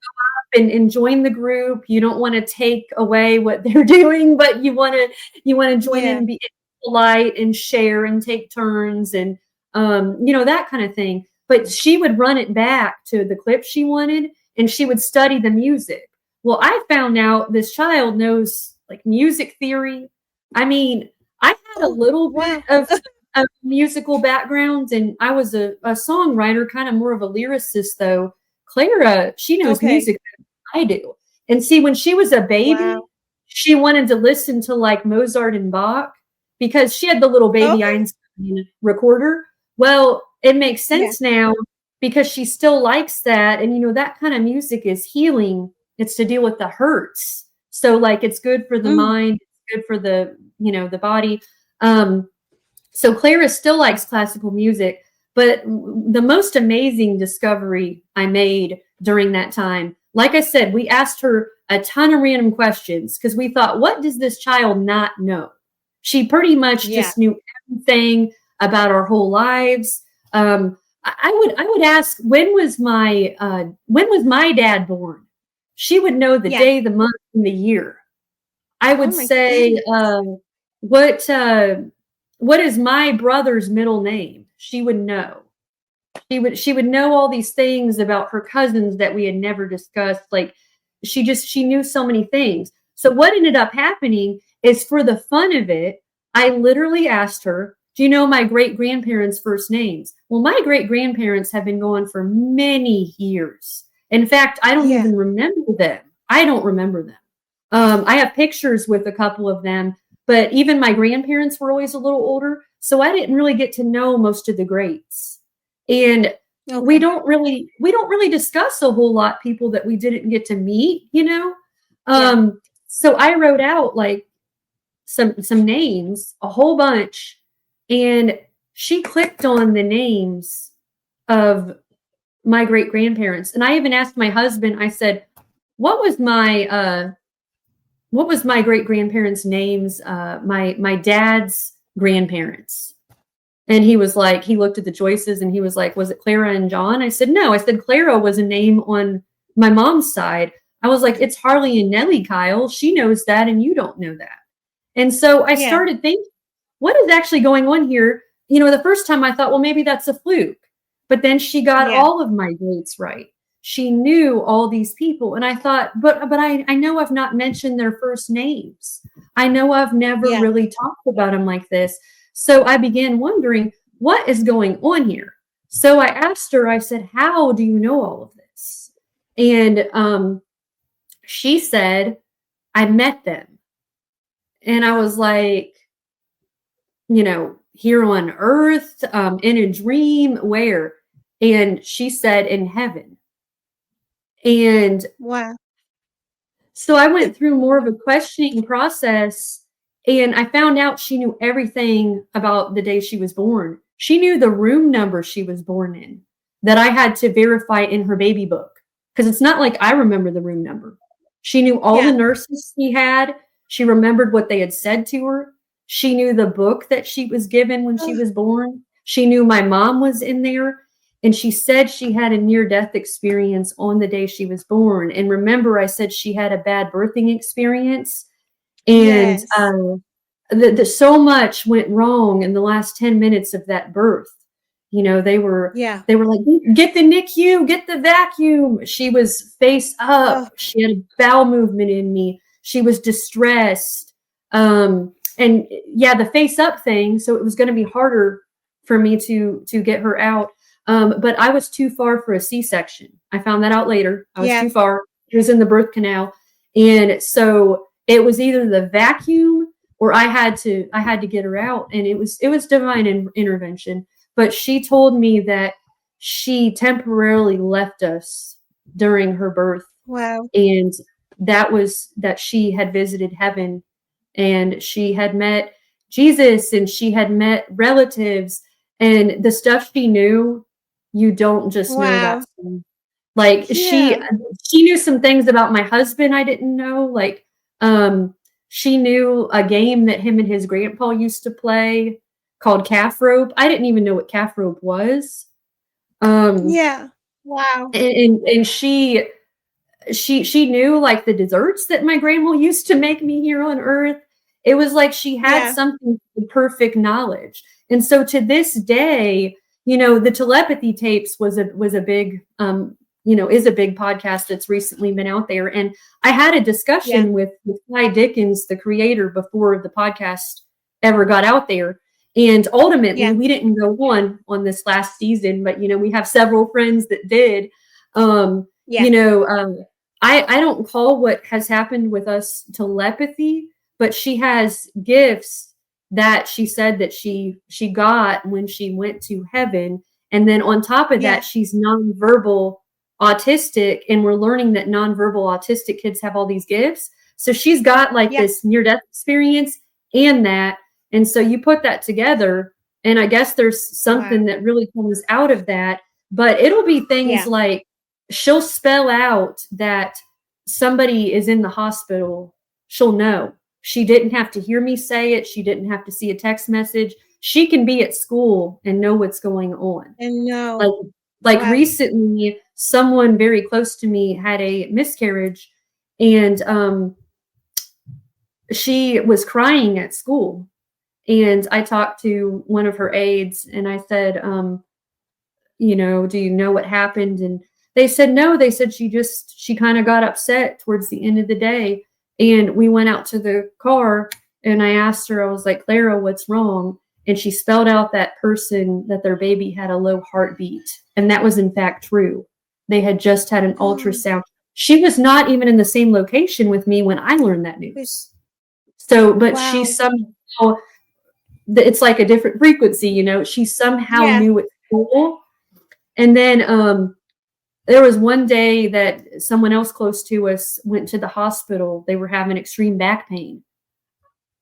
go up and join the group. You don't want to take away what they're doing, but you want to join in and be polite and share and take turns and, that kind of thing. But she would run it back to the clip she wanted, and she would study the music. Well, I found out this child knows like music theory. I mean, I had a little bit of musical background, and I was a songwriter, kind of more of a lyricist, though. Clara, she knows music better than I do. And see, when she was a baby, she wanted to listen to like Mozart and Bach because she had the little baby Einstein recorder. Well, it makes sense now because she still likes that. And, that kind of music is healing. It's to deal with the hurts. So like, it's good for the mind, it's good for the, the body. So Clara still likes classical music, but the most amazing discovery I made during that time, like I said, we asked her a ton of random questions because we thought, what does this child not know? She pretty much just knew everything about our whole lives. I would ask, when was my dad born? She would know the day, the month, and the year. I would say, what is my brother's middle name? She would know. She would know all these things about her cousins that we had never discussed. Like she knew so many things. So what ended up happening is, for the fun of it, I literally asked her, do you know my great-grandparents' first names? Well, my great-grandparents have been gone for many years. In fact, I don't even remember them. I don't remember them. I have pictures with a couple of them, but even my grandparents were always a little older, so I didn't really get to know most of the greats. And we don't really discuss a whole lot people that we didn't get to meet, So I wrote out like some names, a whole bunch. And she clicked on the names of my great-grandparents. And I even asked my husband, I said, what was my great-grandparents' names, my dad's grandparents? And he was like, he looked at the choices and he was like, was it Clara and John? I said, no. I said, Clara was a name on my mom's side. I was like, it's Harley and Nellie, Kyle. She knows that and you don't know that. And so I started thinking, what is actually going on here? The first time I thought, well, maybe that's a fluke. But then she got all of my dates right. She knew all these people. And I thought, but I know I've not mentioned their first names. I know I've never really talked about them like this. So I began wondering, what is going on here? So I asked her, I said, how do you know all of this? And she said, I met them. And I was like, here on earth, in a dream, where? And she said, in heaven. And Wow. so I went through more of a questioning process, and I found out she knew everything about the day she was born. She knew the room number she was born in that I had to verify in her baby book, because it's not like I remember the room number. She knew all the nurses she had. She remembered what they had said to her. She knew the book that she was given when she was born. She knew my mom was in there. And she said she had a near-death experience on the day she was born. And remember, I said she had a bad birthing experience. And so much went wrong in the last 10 minutes of that birth. You know, they were like, get the NICU, get the vacuum. She was face up. She had a bowel movement in me. She was distressed. And yeah, the face up thing. So it was going to be harder for me to get her out. But I was too far for a C-section. I found that out later. I was too far. It was in the birth canal. And so it was either the vacuum or I had to get her out. And it was divine intervention. But she told me that she temporarily left us during her birth. Wow. And that was that she had visited heaven, and she had met Jesus, and she had met relatives, and the stuff she knew, you don't just know that. Like she knew some things about my husband I didn't know. Like she knew a game that him and his grandpa used to play called calf rope. I didn't even know what calf rope was. Wow. And she knew like the desserts that my grandma used to make me here on earth. It was like she had something perfect knowledge. And so to this day, you know, the Telepathy Tapes was a big is a big podcast that's recently been out there. And I had a discussion with Ty Dickens, the creator, before the podcast ever got out there. And ultimately, we didn't go on this last season, but, you know, we have several friends that did. I don't call what has happened with us telepathy, but she has gifts that she said that she got when she went to heaven. And then on top of that, she's nonverbal autistic, and we're learning that nonverbal autistic kids have all these gifts. So she's got like this near-death experience and that. And so you put that together, and I guess there's something that really comes out of that. But it'll be things like she'll spell out that somebody is in the hospital. She'll know. She didn't have to hear me say it. She didn't have to see a text message. She can be at school and know what's going on. And know. Like recently, someone very close to me had a miscarriage, and she was crying at school. And I talked to one of her aides, and I said, you know, do you know what happened? And they said, no. They said she kind of got upset towards the end of the day. And we went out to the car, and I asked her, I was like, Clara, what's wrong? And she spelled out that their baby had a low heartbeat. And that was in fact true. They had just had an ultrasound. She was not even in the same location with me when I learned that news. So, but she somehow, it's like a different frequency, you know, she somehow knew at school. And then there was one day that someone else close to us went to the hospital. They were having extreme back pain.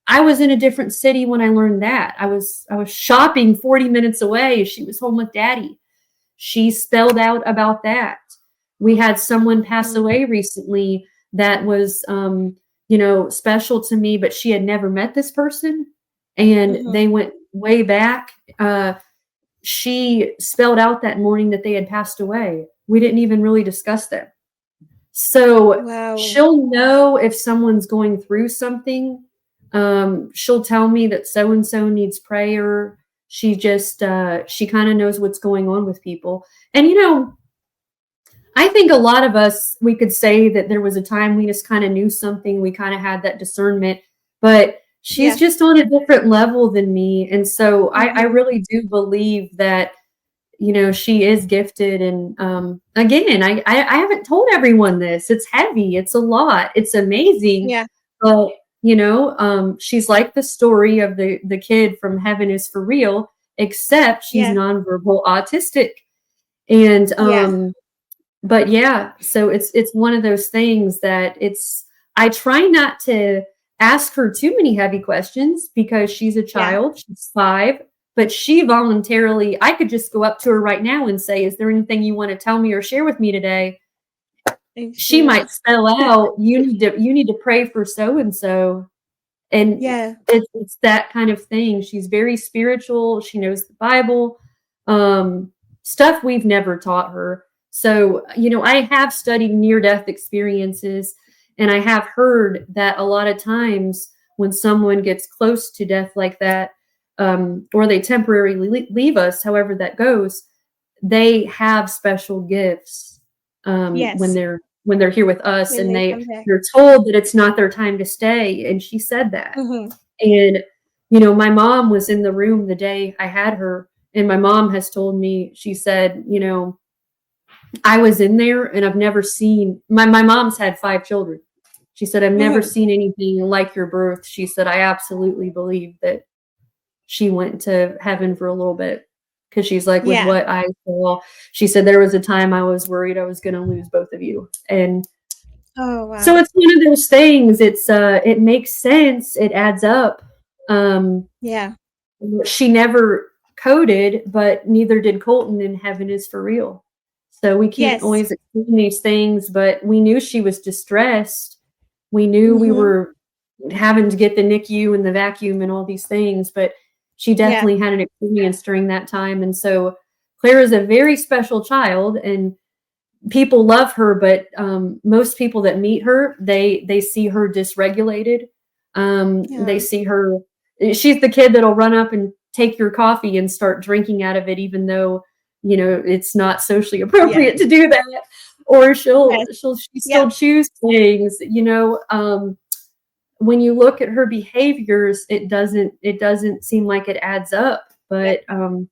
I was in a different city when I learned that. I was shopping 40 minutes away. She was home with daddy. She spelled out about that. We had someone pass away recently that was, special to me, but she had never met this person. And they went way back. She spelled out that morning that they had passed away. We didn't even really discuss that. So she'll know if someone's going through something. She'll tell me that so-and-so needs prayer. She just, she kind of knows what's going on with people. And, you know, I think a lot of us, we could say that there was a time we just kind of knew something. We kind of had that discernment, but she's just on a different level than me. And so I really do believe that, you know, she is gifted. And again, I haven't told everyone this. It's heavy. It's a lot. It's amazing. Yeah. But She's like the story of the kid from Heaven is for Real, except she's nonverbal autistic. And but yeah, so it's one of those things that I try not to ask her too many heavy questions because she's a child, she's 5, but she voluntarily, I could just go up to her right now and say, is there anything you want to tell me or share with me today? She might spell out, you need to pray for so and so. And it's that kind of thing. She's very spiritual. She knows the Bible, stuff we've never taught her. So, I have studied near-death experiences, and I have heard that a lot of times when someone gets close to death like that, or they temporarily leave us, however that goes, they have special gifts when they're here with us, and they're told that it's not their time to stay. And she said that. And, my mom was in the room the day I had her, and my mom has told me, she said, I was in there and I've never seen, my mom's had 5 children. She said, I've never seen anything like your birth. She said, I absolutely believe that she went to heaven for a little bit. Because she's like, with what I saw, she said, there was a time I was worried I was going to lose both of you. And so it's one of those things. It makes sense. It adds up. She never coded, but neither did Colton in Heaven is for Real. So we can't always explain these things, but we knew she was distressed. We knew we were having to get the NICU and the vacuum and all these things, but she definitely had an experience during that time. And so Clara is a very special child, and people love her, but most people that meet her, they see her dysregulated. They see her, she's the kid that'll run up and take your coffee and start drinking out of it, even though, it's not socially appropriate to do that. Or she still choose things, when you look at her behaviors, it doesn't seem like it adds up. But other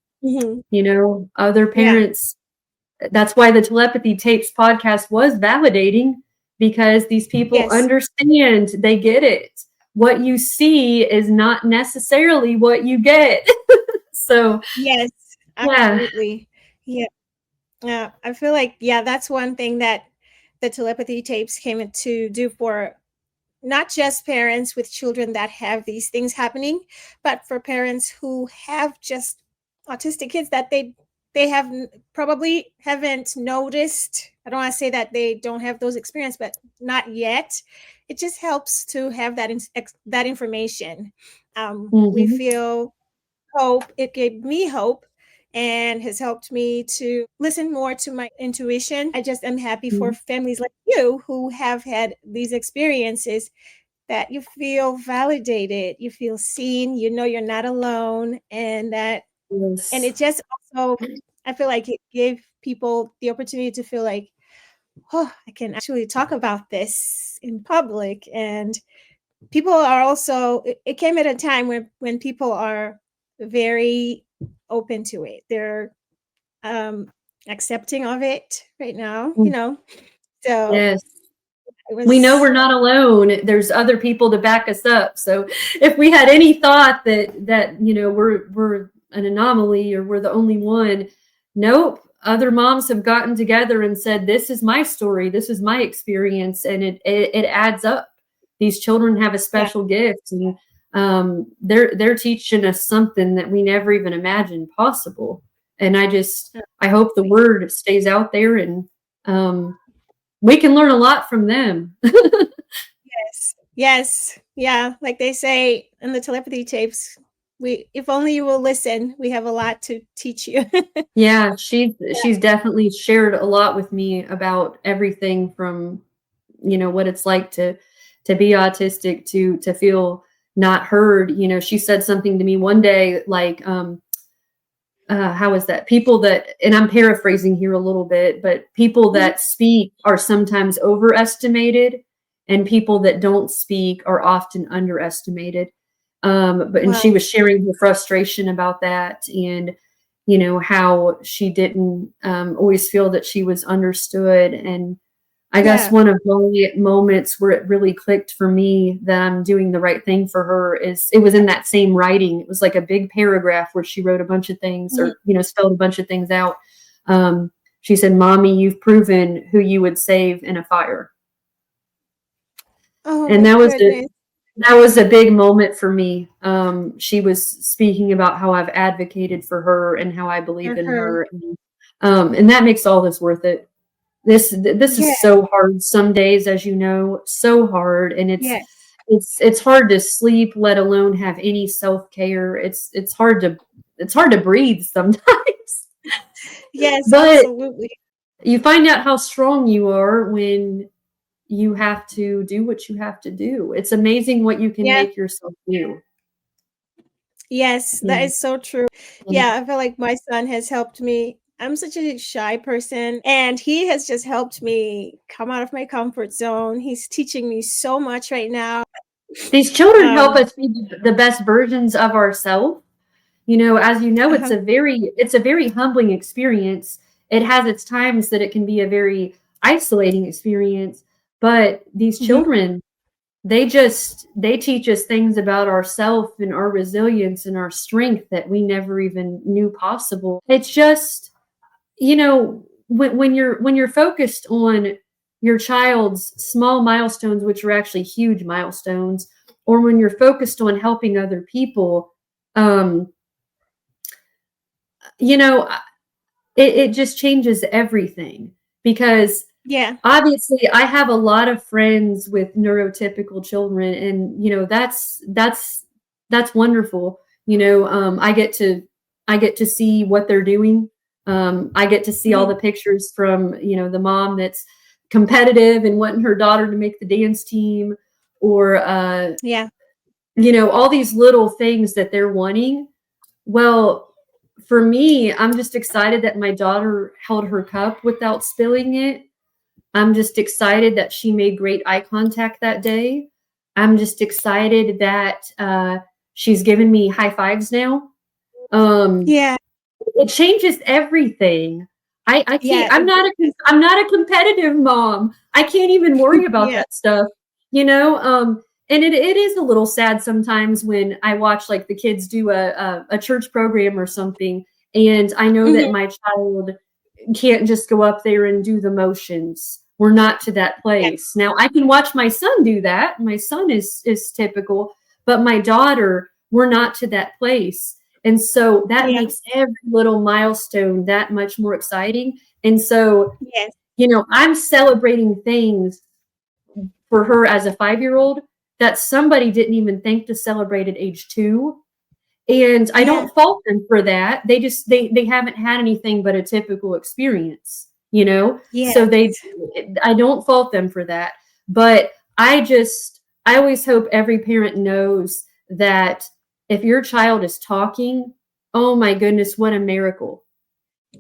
parents, that's why the Telepathy Tapes podcast was validating, because these people understand, they get it. What you see is not necessarily what you get. So absolutely. Yeah, I feel like that's one thing that the Telepathy Tapes came to do for not just parents with children that have these things happening, but for parents who have just autistic kids that they have probably haven't noticed. I don't want to say that they don't have those experiences, but not yet. It just helps to have that information. We feel hope. It gave me hope and has helped me to listen more to my intuition. I just am happy for families like you who have had these experiences, that you feel validated, you feel seen, you're not alone, and that, and it just also, I feel like it gave people the opportunity to feel like, oh, I can actually talk about this in public. And people are also, it came at a time when people are very open to it. They're accepting of it right now, so we know we're not alone. There's other people to back us up. So if we had any thought that we're an anomaly or we're the only one, nope. Other moms have gotten together and said, this is my story, this is my experience, and it adds up. These children have a special gift, and they're teaching us something that we never even imagined possible. And I hope the word stays out there, and we can learn a lot from them. Yes. Yeah. Like they say in the Telepathy Tapes, if only you will listen, we have a lot to teach you. Yeah, she's definitely shared a lot with me about everything from, what it's like to be autistic, to feel not heard. She said something to me one day, like, how is that? People that, and I'm paraphrasing here a little bit, but people that speak are sometimes overestimated, and people that don't speak are often underestimated. And she was sharing her frustration about that, and how she didn't always feel that she was understood. And I guess one of the moments where it really clicked for me that I'm doing the right thing for her is it was in that same writing. It was like a big paragraph where she wrote a bunch of things or, spelled a bunch of things out. She said, "Mommy, you've proven who you would save in a fire." Oh, and my that was goodness. that was a big moment for me. She was speaking about how I've advocated for her and how I believe in her. And that makes all this worth it. This is so hard some days, as you know, so hard. And it's hard to sleep, let alone have any self-care. It's hard to breathe sometimes. Yes, But absolutely. you find out how strong you are when you have to do what you have to do. It's amazing what you can make yourself do. Yes, that is so true. Yeah, I feel like my son has helped me. I'm such a shy person, and he has just helped me come out of my comfort zone. He's teaching me so much right now. These children help us be the best versions of ourselves. As you know, it's a very humbling experience. It has its times that it can be a very isolating experience, but these children, they teach us things about ourselves and our resilience and our strength that we never even knew possible. It's just, when you're focused on your child's small milestones, which are actually huge milestones, or when you're focused on helping other people, it just changes everything. Because obviously I have a lot of friends with neurotypical children, and that's wonderful. I get to see what they're doing. I get to see all the pictures from the mom that's competitive and wanting her daughter to make the dance team, or all these little things that they're wanting. Well, for me, I'm just excited that my daughter held her cup without spilling it. I'm just excited that she made great eye contact that day. I'm just excited that she's given me high fives now. It changes everything. I can't. I'm not a competitive mom. I can't even worry about that stuff. And it is a little sad sometimes when I watch like the kids do a church program or something, and I know that my child can't just go up there and do the motions. We're not to that place. Now I can watch my son do that. My son is typical, but my daughter, we're not to that place. And so that makes every little milestone that much more exciting. And so, I'm celebrating things for her as a 5-year-old that somebody didn't even think to celebrate at age 2. And I don't fault them for that. They haven't had anything but a typical experience, so I don't fault them for that. But I always hope every parent knows that if your child is talking, oh my goodness, what a miracle.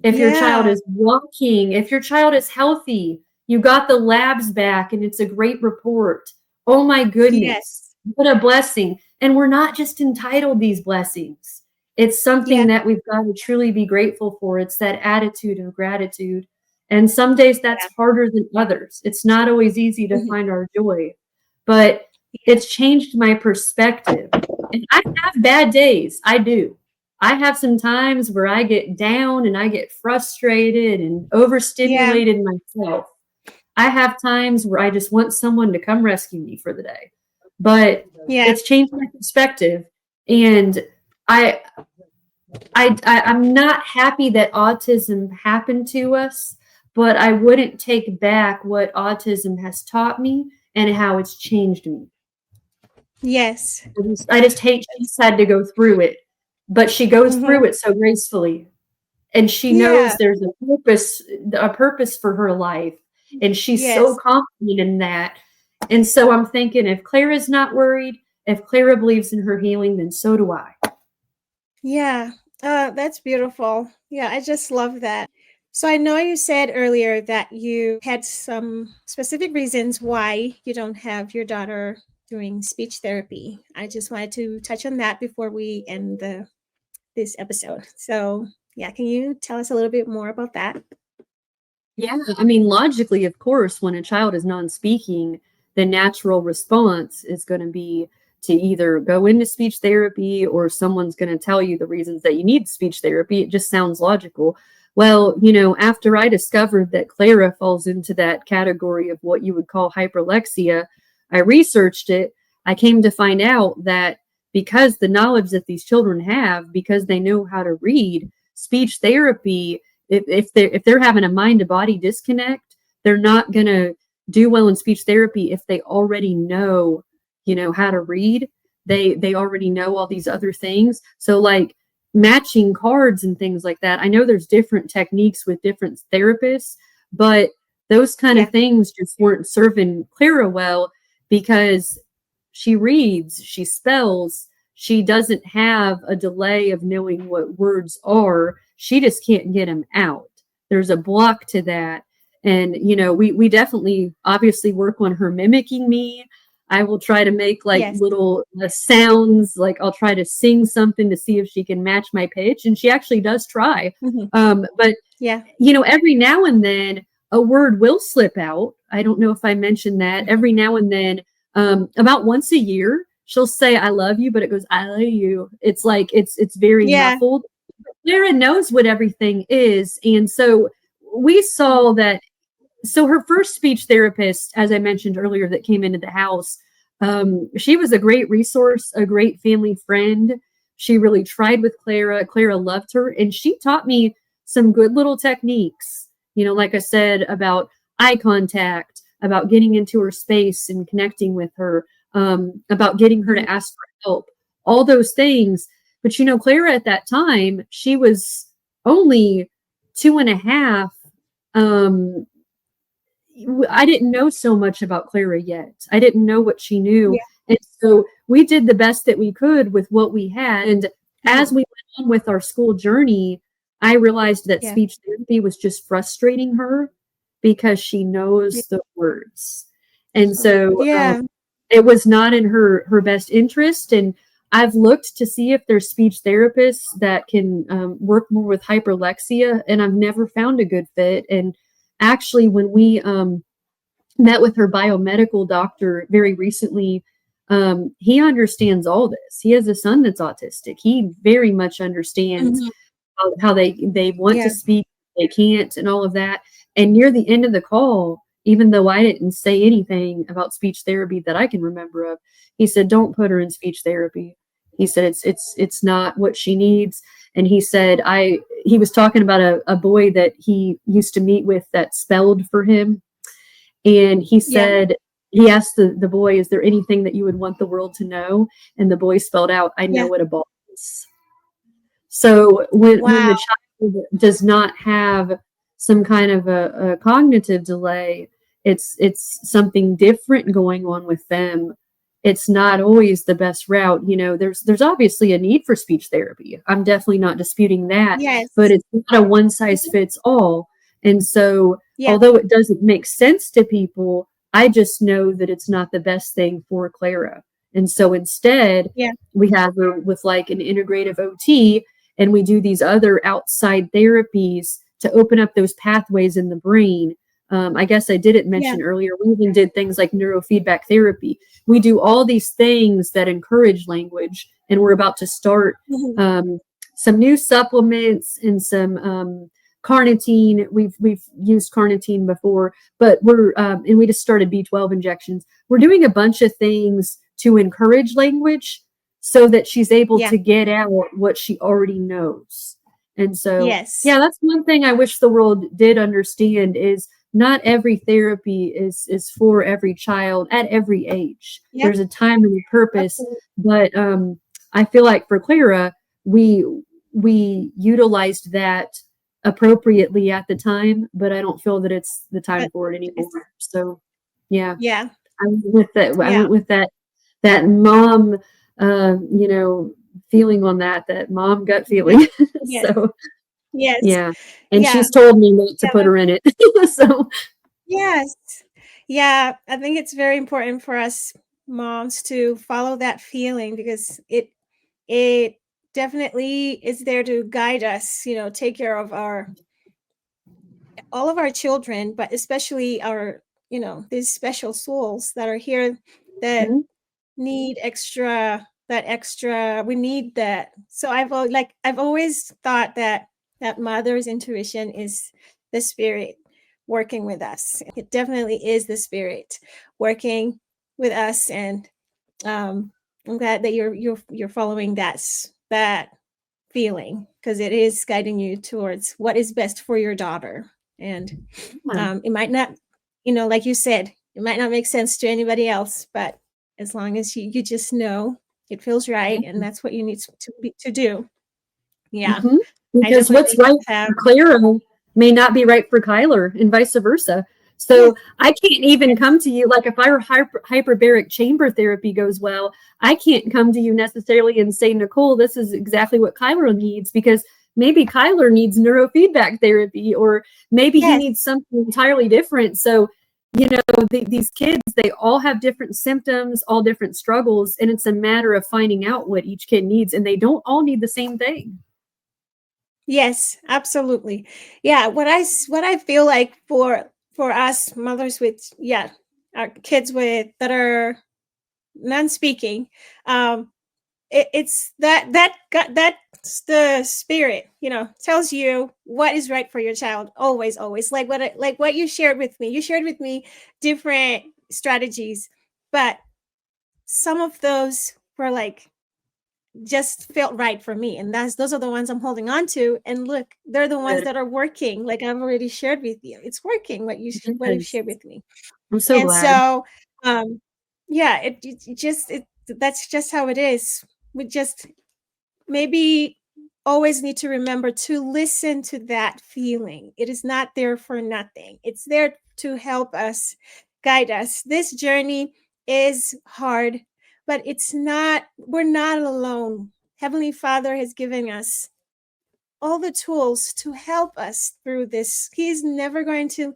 If your child is walking, if your child is healthy, you got the labs back and it's a great report. Oh my goodness, what a blessing. And we're not just entitled these blessings. It's something that we've got to truly be grateful for. It's that attitude of gratitude. And some days that's harder than others. It's not always easy to find our joy, but it's changed my perspective. And I have bad days. I do. I have some times where I get down and I get frustrated and overstimulated myself. I have times where I just want someone to come rescue me for the day. But it's changed my perspective. And I'm not happy that autism happened to us, but I wouldn't take back what autism has taught me and how it's changed me. I just hate she's had to go through it, but she goes through it so gracefully, and she knows there's a purpose for her life, and she's so confident in that. And so I'm thinking, if Clara's not worried, if Clara believes in her healing, then so do I. That's beautiful. I just love that. So I know you said earlier that you had some specific reasons why you don't have your daughter doing speech therapy. I just wanted to touch on that before we end this episode. So can you tell us a little bit more about that? Yeah, I mean, logically, of course, when a child is non-speaking, the natural response is going to be to either go into speech therapy or someone's going to tell you the reasons that you need speech therapy. It just sounds logical. Well, after I discovered that Clara falls into that category of what you would call hyperlexia, I researched it. I came to find out that because the knowledge that these children have, because they know how to read, speech therapy, if they're having a mind to body disconnect, they're not going to do well in speech therapy if they already know how to read. They already know all these other things. So like matching cards and things like that, I know there's different techniques with different therapists, but those kind of things just weren't serving Clara well, because she reads, she spells, she doesn't have a delay of knowing what words are. She just can't get them out. There's a block to that. And, we definitely obviously work on her mimicking me. I will try to make like Yes. little sounds, like I'll try to sing something to see if she can match my pitch. And she actually does try. But, Yeah. Every now and then a word will slip out. I don't know if I mentioned that. Every now and then, about once a year, she'll say, I love you, but it goes, I love you. It's like, it's very muffled. Clara knows what everything is. And so we saw that. So her first speech therapist, as I mentioned earlier, that came into the house, she was a great resource, a great family friend. She really tried with Clara. Clara loved her. And she taught me some good little techniques, like I said, about eye contact, about getting into her space and connecting with her, about getting her to ask for help, all those things. But, Clara at that time, she was only 2.5. I didn't know so much about Clara yet. I didn't know what she knew. And so we did the best that we could with what we had. And as we went on with our school journey, I realized that speech therapy was just frustrating her because she knows the words. And so it was not in her best interest. And I've looked to see if there's speech therapists that can work more with hyperlexia, and I've never found a good fit. And actually, when we met with her biomedical doctor very recently, he understands all this. He has a son that's autistic. He very much understands how they want to speak, they can't, and all of that. And near the end of the call, even though I didn't say anything about speech therapy that I can remember of, he said, "Don't put her in speech therapy." He said it's not what she needs. And he said he was talking about a boy that he used to meet with that spelled for him. And he said, he asked the boy, "Is there anything that you would want the world to know?" And the boy spelled out, "I know what a ball is." So when the child does not have some kind of a cognitive delay, it's something different going on with them. It's not always the best route. There's obviously a need for speech therapy. I'm definitely not disputing that, but it's not a one size fits all. And so although it doesn't make sense to people, I just know that it's not the best thing for Clara. And so instead, we have her with like an integrative OT, and we do these other outside therapies to open up those pathways in the brain. I guess I didn't mention earlier, we even did things like neurofeedback therapy. We do all these things that encourage language, and we're about to start some new supplements and some carnitine. We've used carnitine before, but and we just started B12 injections. We're doing a bunch of things to encourage language so that she's able to get out what she already knows. And so, that's one thing I wish the world did understand, is not every therapy is for every child at every age. There's a time and a purpose. But I feel like for Clara, we utilized that appropriately at the time, but I don't feel that it's the time for it anymore. So I went with that. I went with that mom, feeling on that mom gut feeling. So and she's told me not to put her in it. So I think it's very important for us moms to follow that feeling, because it definitely is there to guide us, take care of all of our children, but especially our, these special souls that are here that Mhm. need extra, we need that. So I've always thought that mother's intuition is the spirit working with us. It definitely is the spirit working with us. And I'm glad that you're following that feeling, because it is guiding you towards what is best for your daughter. And Yeah. it might not, like you said, it might not make sense to anybody else, but as long as you just know it feels right, and that's what you need to do. Yeah, Mhm. I Because what's definitely right have. for Clara may not be right for Kyler, and vice versa. Yes, So I can't even yes, come to you, like if our hyperbaric chamber therapy goes well, I can't come to you necessarily and say, Nicole, this is exactly what Kyler needs, because maybe Kyler needs neurofeedback therapy, or maybe he yes. needs something entirely different. So, these kids, they all have different symptoms, all different struggles, and it's a matter of finding out what each kid needs, and they don't all need the same thing. Yes, absolutely. Yeah, what I feel like for us mothers with, our kids with that are non-speaking, it's that's the spirit, tells you what is right for your child, always, like what you shared with me. You shared with me different strategies, but some of those were like just felt right for me, and those are the ones I'm holding on to. And look, they're the ones Good. that are working. Like I've already shared with you, it's working what you've Yes. shared with me. I'm so And glad. so yeah, that's just how it is. We just maybe always need to remember to listen to that feeling. It is not there for nothing. It's there to help us, guide us. This journey is hard, but we're not alone. Heavenly Father has given us all the tools to help us through this. He's never going to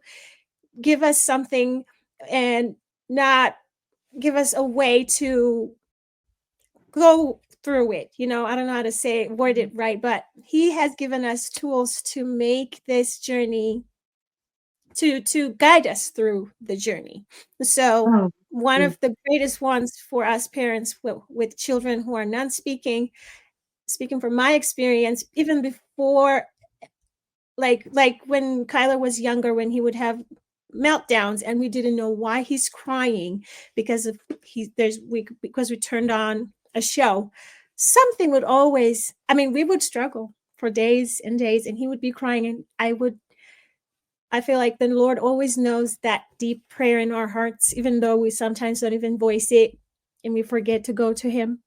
give us something and not give us a way to go through it. I don't know how to word it right, but he has given us tools to make this journey, to guide us through the journey. So Oh, one mm, of the greatest ones for us parents with children who are non-speaking, speaking from my experience, even before, like when Kyler was younger, when he would have meltdowns and we didn't know why he's crying, because of because we turned on a show, something would always, we would struggle for days and days, and he would be crying, and I feel like the Lord always knows that deep prayer in our hearts, even though we sometimes don't even voice it and we forget to go to him.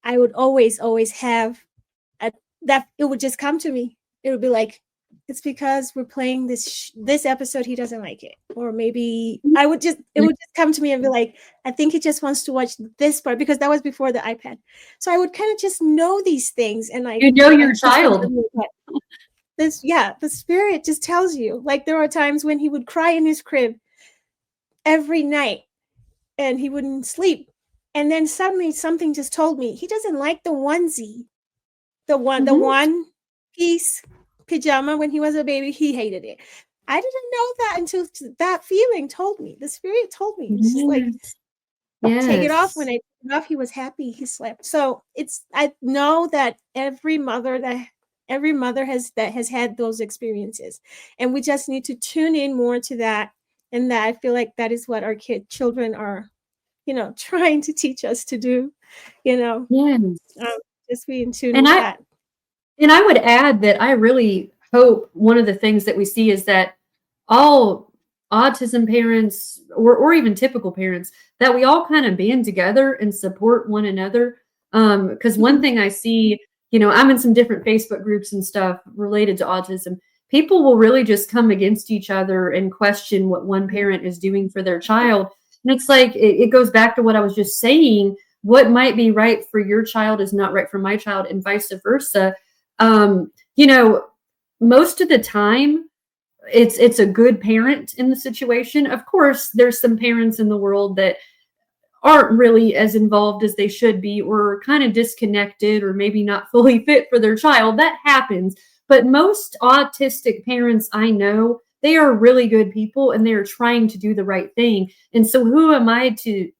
I would always have a, that it would just come to me. It would be like, it's because we're playing this episode. He doesn't like it, or maybe it mm. would just come to me and be like, I think he just wants to watch this part, because that was before the iPad. So I would kind of just know these things, and You know your and just child. remember that the spirit just tells you. Like there were times when he would cry in his crib every night and he wouldn't sleep, and then suddenly something just told me he doesn't like the onesie. The Mhm. one piece pajama when he was a baby, he hated it. I didn't know that until that feeling told me. The spirit told me. It's just like, Yes. take it off. When Yes. I took it off, he was happy. He slept. So I know that every mother has had those experiences, and we just need to tune in more to that. And that I feel like that is what our children are, trying to teach us to do. You know, Yes. um, just be in tune And with I that. and I would add that I really hope one of the things that we see is that all autism parents, or even typical parents, that we all kind of band together and support one another. Because one Mhm. thing I see, I'm in some different Facebook groups and stuff related to autism. People will really just come against each other and question what one parent is doing for their child. And it's like, it goes back to what I was just saying. What might be right for your child is not right for my child, and vice versa. um, you know, most of the time it's a good parent in the situation. Of course, there's some parents in the world that aren't really as involved as they should be, or kind of disconnected, or maybe not fully fit for their child. That happens. But most autistic parents I know, they are really good people and they're trying to do the right thing. And so who am I to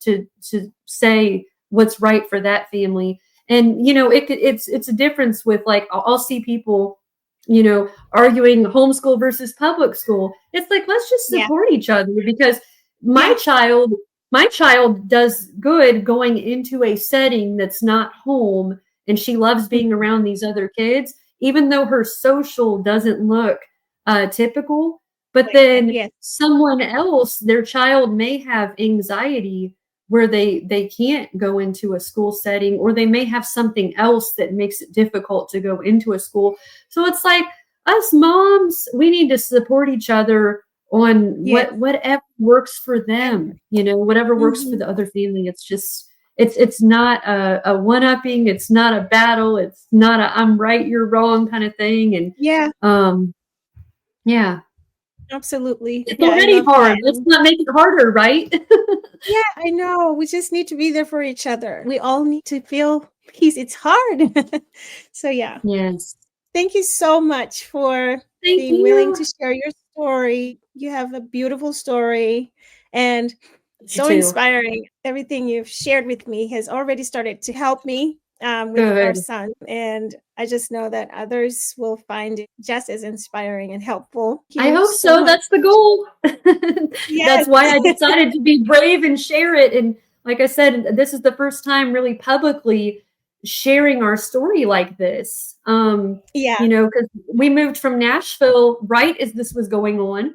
say what's right for that family? And, you know, it's a difference with, like, I'll see people, you know, arguing homeschool versus public school. It's like, let's just support each other, because my child does good going into a setting that's not home, and she loves being around these other kids, even though her social doesn't look typical. But then someone else, their child may have anxiety where they can't go into a school setting, or they may have something else that makes it difficult to go into a school. So it's like, us moms, we need to support each other on whatever works for them, you know, whatever works for the other family. It's just, it's not a one-upping, it's not a battle, it's not a I'm right, you're wrong kind of thing. And absolutely. It's already hard. Let's not make it harder, right? Yeah, I know. We just need to be there for each other. We all need to feel peace. It's hard. So yeah. Yes. Thank you so much for being willing to share your story. You have a beautiful story and so inspiring. Everything you've shared with me has already started to help me with our son. And I just know that others will find it just as inspiring and helpful. I hope so. That's the goal. That's why I decided to be brave and share it. And like I said, this is the first time really publicly sharing our story like this. You know, because we moved from Nashville right as this was going on.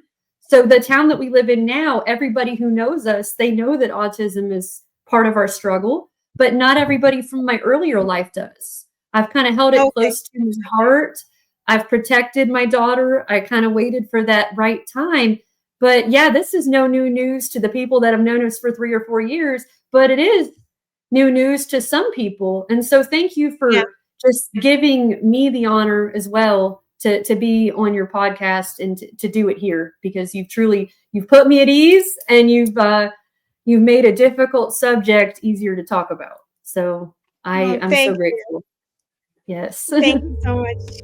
So the town that we live in now, everybody who knows us, they know that autism is part of our struggle, but not everybody from my earlier life does. I've kind of held it close to my heart. I've protected my daughter. I kind of waited for that right time. But yeah, this is no new news to the people that have known us for 3 or 4 years, but it is new news to some people. And so thank you for just giving me the honor as well to be on your podcast and to do it here, because you've put me at ease, and you've made a difficult subject easier to talk about. So I'm so grateful. Yes. Thank you so much.